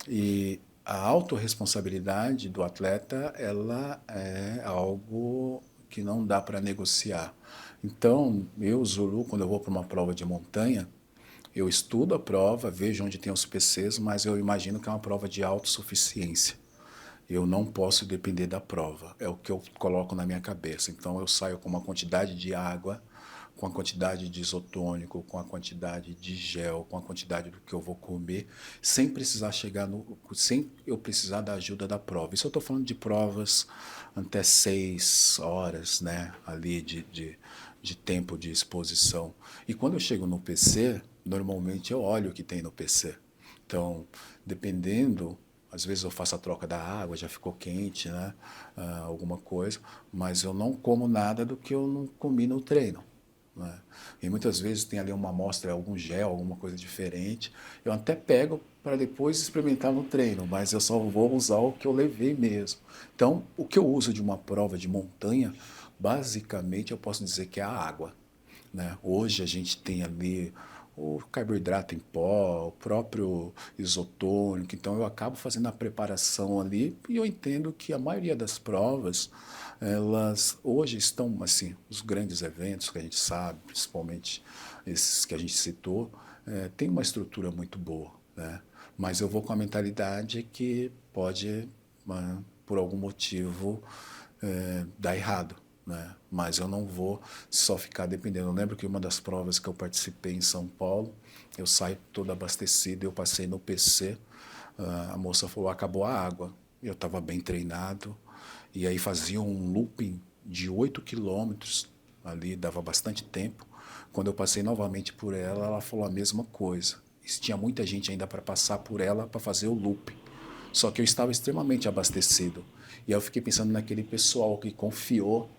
E a autorresponsabilidade do atleta, ela é algo que não dá para negociar. Então, eu, Zulu, quando eu vou para uma prova de montanha, eu estudo a prova, vejo onde tem os PCs, mas eu imagino que é uma prova de autossuficiência. Eu não posso depender da prova, é o que eu coloco na minha cabeça. Então eu saio com uma quantidade de água, com a quantidade de isotônico, com a quantidade de gel, com a quantidade do que eu vou comer, sem precisar sem eu precisar da ajuda da prova. Isso eu estou falando de provas até 6 horas, né, ali de tempo de exposição. E quando eu chego no PC, normalmente eu olho o que tem no PC. Então, dependendo, às vezes eu faço a troca da água, já ficou quente, né? Alguma coisa, mas eu não como nada do que eu não comi no treino. Né? E muitas vezes tem ali uma amostra, algum gel, alguma coisa diferente. Eu até pego para depois experimentar no treino, mas eu só vou usar o que eu levei mesmo. Então, o que eu uso de uma prova de montanha, basicamente eu posso dizer que é a água. Né? Hoje a gente tem ali o carboidrato em pó, o próprio isotônico, então eu acabo fazendo a preparação ali e eu entendo que a maioria das provas, elas hoje estão, assim, os grandes eventos que a gente sabe, principalmente esses que a gente citou, tem uma estrutura muito boa, né? Mas eu vou com a mentalidade que pode, por algum motivo, dar errado, né? Mas eu não vou só ficar dependendo. Eu lembro que uma das provas que eu participei em São Paulo, eu saí todo abastecido, eu passei no PC, a moça falou, acabou a água. Eu estava bem treinado, e aí fazia um looping de 8 quilômetros, ali dava bastante tempo. Quando eu passei novamente por ela, ela falou a mesma coisa. E tinha muita gente ainda para passar por ela para fazer o looping. Só que eu estava extremamente abastecido. E aí eu fiquei pensando naquele pessoal que confiou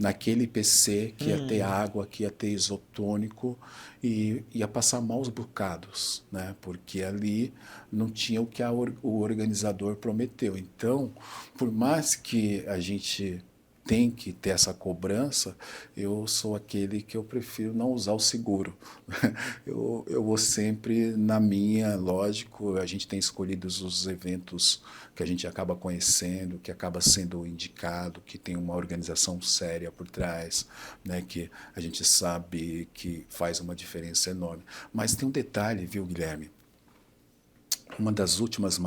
naquele PC que ia ter água, que ia ter isotônico e ia passar maus bocados, né? Porque ali não tinha o que o organizador prometeu. Então, por mais que a gente tem que ter essa cobrança, eu sou aquele que eu prefiro não usar o seguro. Eu vou sempre na minha, lógico, a gente tem escolhido os eventos que a gente acaba conhecendo, que acaba sendo indicado, que tem uma organização séria por trás, né, que a gente sabe que faz uma diferença enorme. Mas tem um detalhe, viu, Guilherme? Uma das últimas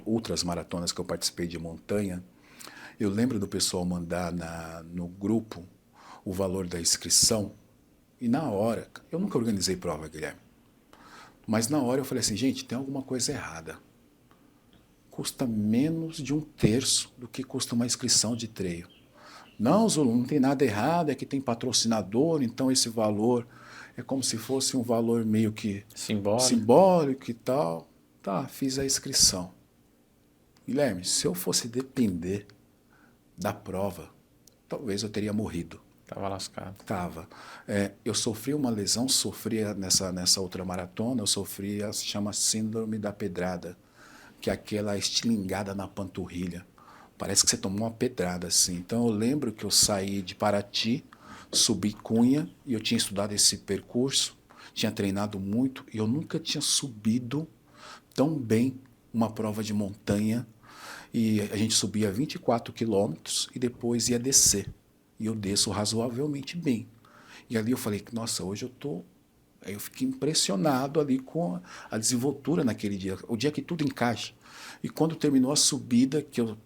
ultras maratonas que eu participei de montanha, eu lembro do pessoal mandar no grupo o valor da inscrição e na hora, eu nunca organizei prova, Guilherme, mas na hora eu falei assim, gente, tem alguma coisa errada. Custa menos de 1/3 do que custa uma inscrição de treino. Não, Zulu, não tem nada errado, é que tem patrocinador, então esse valor é como se fosse um valor meio que Simbólico. simbólico e tal. Tá, fiz a inscrição. Guilherme, se eu fosse depender da prova, talvez eu teria morrido. Tava lascado. Tava. Eu sofri uma lesão, sofria nessa outra maratona, eu sofri, se chama síndrome da pedrada, que é aquela estilingada na panturrilha. Parece que você tomou uma pedrada, assim. Então eu lembro que eu saí de Paraty, subi Cunha, e eu tinha estudado esse percurso, tinha treinado muito, e eu nunca tinha subido tão bem uma prova de montanha. E a gente subia 24 quilômetros e depois ia descer. E eu desço razoavelmente bem. E ali eu falei, nossa, hoje eu tô... Aí eu fiquei impressionado ali com a desenvoltura naquele dia, o dia que tudo encaixa. E quando terminou a subida, que eu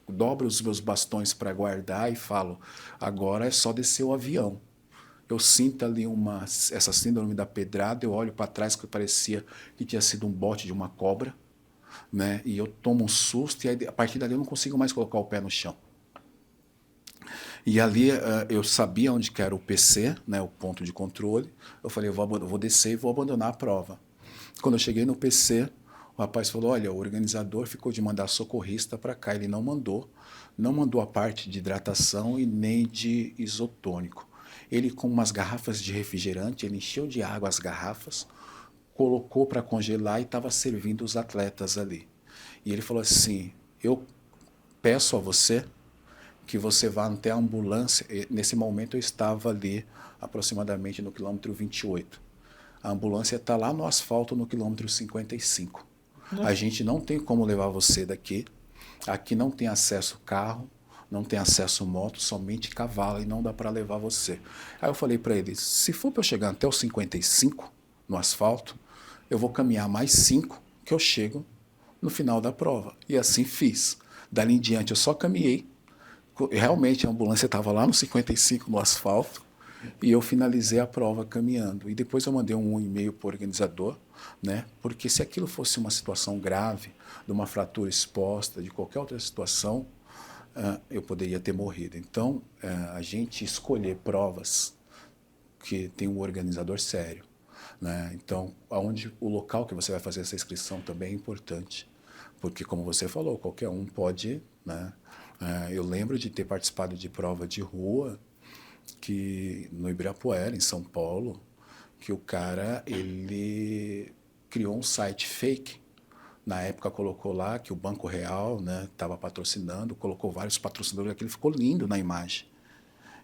dobro os meus bastões para guardar e falo, agora é só descer o avião. Eu sinto ali essa síndrome da pedrada, eu olho para trás que parecia que tinha sido um bote de uma cobra, né? E eu tomo um susto e aí, a partir dali eu não consigo mais colocar o pé no chão. E ali eu sabia onde que era o PC, né, o ponto de controle. Eu falei, eu vou descer e vou abandonar a prova. Quando eu cheguei no PC, o rapaz falou, olha, o organizador ficou de mandar socorrista para cá. Ele não mandou a parte de hidratação e nem de isotônico. Ele, com umas garrafas de refrigerante, ele encheu de água as garrafas, colocou para congelar e estava servindo os atletas ali. E ele falou assim, eu peço a você que você vá até a ambulância. Nesse momento eu estava ali aproximadamente no quilômetro 28. A ambulância está lá no asfalto no quilômetro 55. A gente não tem como levar você daqui. Aqui não tem acesso carro, não tem acesso moto, somente cavalo e não dá para levar você. Aí eu falei para ele, se for para eu chegar até os 55 no asfalto, eu vou caminhar mais 5 que eu chego no final da prova. E assim fiz. Dali em diante eu só caminhei. Realmente a ambulância estava lá no 55 no asfalto e eu finalizei a prova caminhando. E depois eu mandei um e-mail para o organizador, né? Porque se aquilo fosse uma situação grave, de uma fratura exposta, de qualquer outra situação, eu poderia ter morrido. Então, a gente escolher provas que tem um organizador sério, né? Então, o local que você vai fazer essa inscrição também é importante, porque como você falou, qualquer um pode, né? Eu lembro de ter participado de prova de rua que no Ibirapuera, em São Paulo, que o cara ele criou um site fake. Na época colocou lá que o Banco Real, né, estava patrocinando, colocou vários patrocinadores, aquilo ficou lindo na imagem.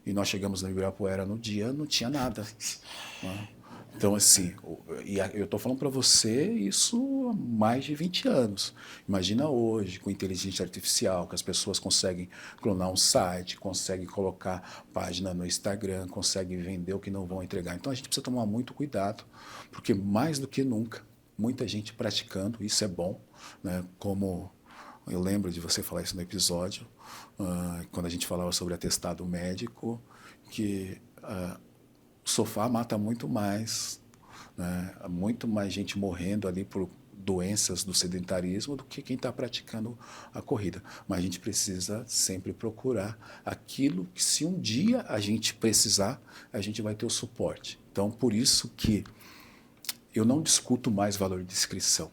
E nós chegamos no Ibirapuera no dia, não tinha nada, né? Então, assim, eu estou falando para você isso há mais de 20 anos. Imagina hoje, com inteligência artificial, que as pessoas conseguem clonar um site, conseguem colocar página no Instagram, conseguem vender o que não vão entregar. Então, a gente precisa tomar muito cuidado, porque mais do que nunca, muita gente praticando, isso é bom, né? Como eu lembro de você falar isso no episódio, quando a gente falava sobre atestado médico, que o sofá mata muito mais, né? Há muito mais gente morrendo ali por doenças do sedentarismo do que quem está praticando a corrida. Mas a gente precisa sempre procurar aquilo que, se um dia a gente precisar, a gente vai ter o suporte. Então, por isso que eu não discuto mais valor de inscrição.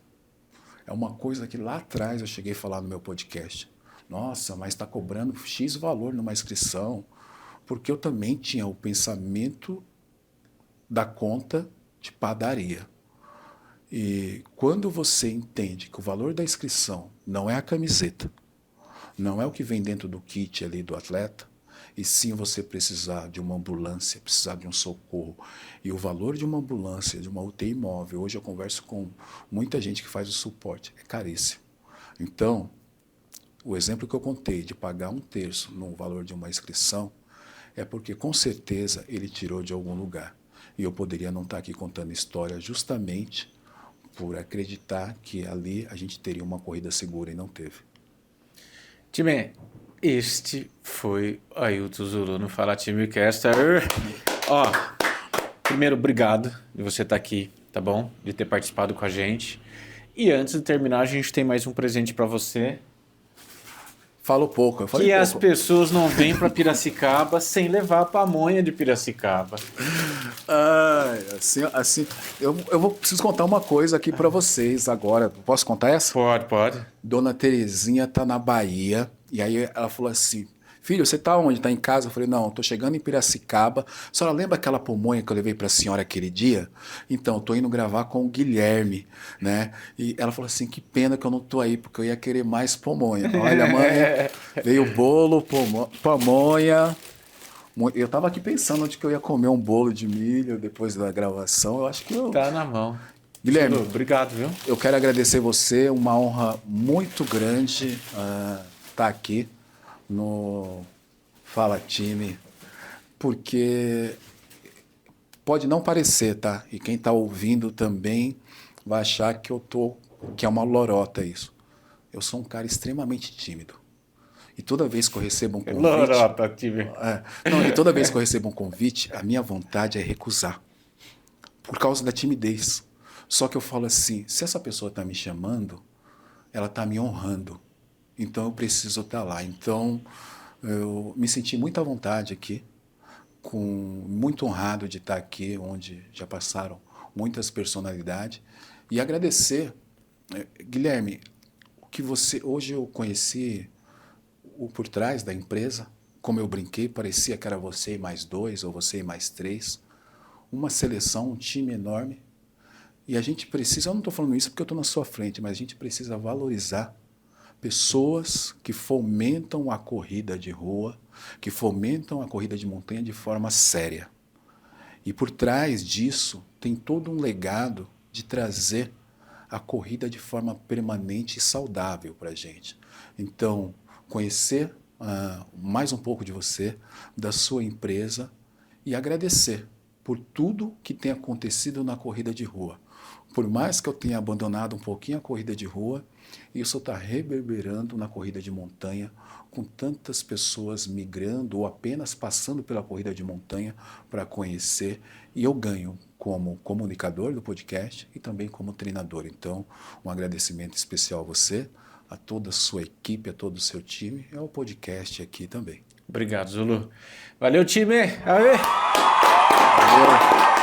É uma coisa que lá atrás eu cheguei a falar no meu podcast. Nossa, mas está cobrando X valor numa inscrição. Porque eu também tinha o pensamento da conta de padaria. E quando você entende que o valor da inscrição não é a camiseta, não é o que vem dentro do kit ali do atleta, e sim você precisar de uma ambulância, precisar de um socorro. E o valor de uma ambulância, de uma UTI móvel, hoje eu converso com muita gente que faz o suporte, é caríssimo. Então, o exemplo que eu contei de pagar 1/3 no valor de uma inscrição é porque com certeza ele tirou de algum lugar. E eu poderia não estar aqui contando história justamente por acreditar que ali a gente teria uma corrida segura e não teve. Time, este foi o Ailton Zulu no Fala Timecast. Ó, primeiro, obrigado de você estar aqui, tá bom? De ter participado com a gente. E antes de terminar, a gente tem mais um presente para você. Falo pouco, eu falei que pouco. As pessoas não vêm para Piracicaba sem levar a pamonha de Piracicaba. Assim, preciso contar uma coisa aqui para vocês agora. Posso contar essa? Pode. Dona Terezinha tá na Bahia e aí ela falou assim: filho, você tá onde? Tá em casa? Eu falei: não, tô chegando em Piracicaba. A senhora lembra aquela pamonha que eu levei pra senhora aquele dia? Então, tô indo gravar com o Guilherme, né? E ela falou assim: que pena que eu não tô aí, porque eu ia querer mais pamonha. Olha, mãe, veio bolo, pamonha. Eu tava aqui pensando onde que eu ia comer um bolo de milho depois da gravação. Eu acho que eu... Tá na mão. Guilherme, obrigado, viu? Eu quero agradecer você, uma honra muito grande estar aqui no Fala Time, porque pode não parecer, tá? E quem está ouvindo também vai achar que é uma lorota isso. Eu sou um cara extremamente tímido. E toda vez que eu recebo um convite... Lorota, time. E toda vez que eu recebo um convite, a minha vontade é recusar. Por causa da timidez. Só que eu falo assim, se essa pessoa está me chamando, ela está me honrando. Então eu preciso estar lá. Então eu me senti muito à vontade aqui, muito honrado de estar aqui, onde já passaram muitas personalidades. E agradecer, Guilherme, o que você... Hoje eu conheci o por trás da empresa, como eu brinquei, parecia que era você e mais 2, ou você e mais 3. Uma seleção, um time enorme. E a gente precisa, eu não estou falando isso porque eu estou na sua frente, mas a gente precisa valorizar pessoas que fomentam a corrida de rua, que fomentam a corrida de montanha de forma séria. E por trás disso tem todo um legado de trazer a corrida de forma permanente e saudável para a gente. Então, conhecer mais um pouco de você, da sua empresa e agradecer por tudo que tem acontecido na corrida de rua. Por mais que eu tenha abandonado um pouquinho a corrida de rua, isso está reverberando na corrida de montanha, com tantas pessoas migrando ou apenas passando pela corrida de montanha para conhecer, e eu ganho como comunicador do podcast e também como treinador. Então, um agradecimento especial a você, a toda a sua equipe, a todo o seu time e ao podcast aqui também. Obrigado, Zulu. Valeu, time! Aê! Valeu.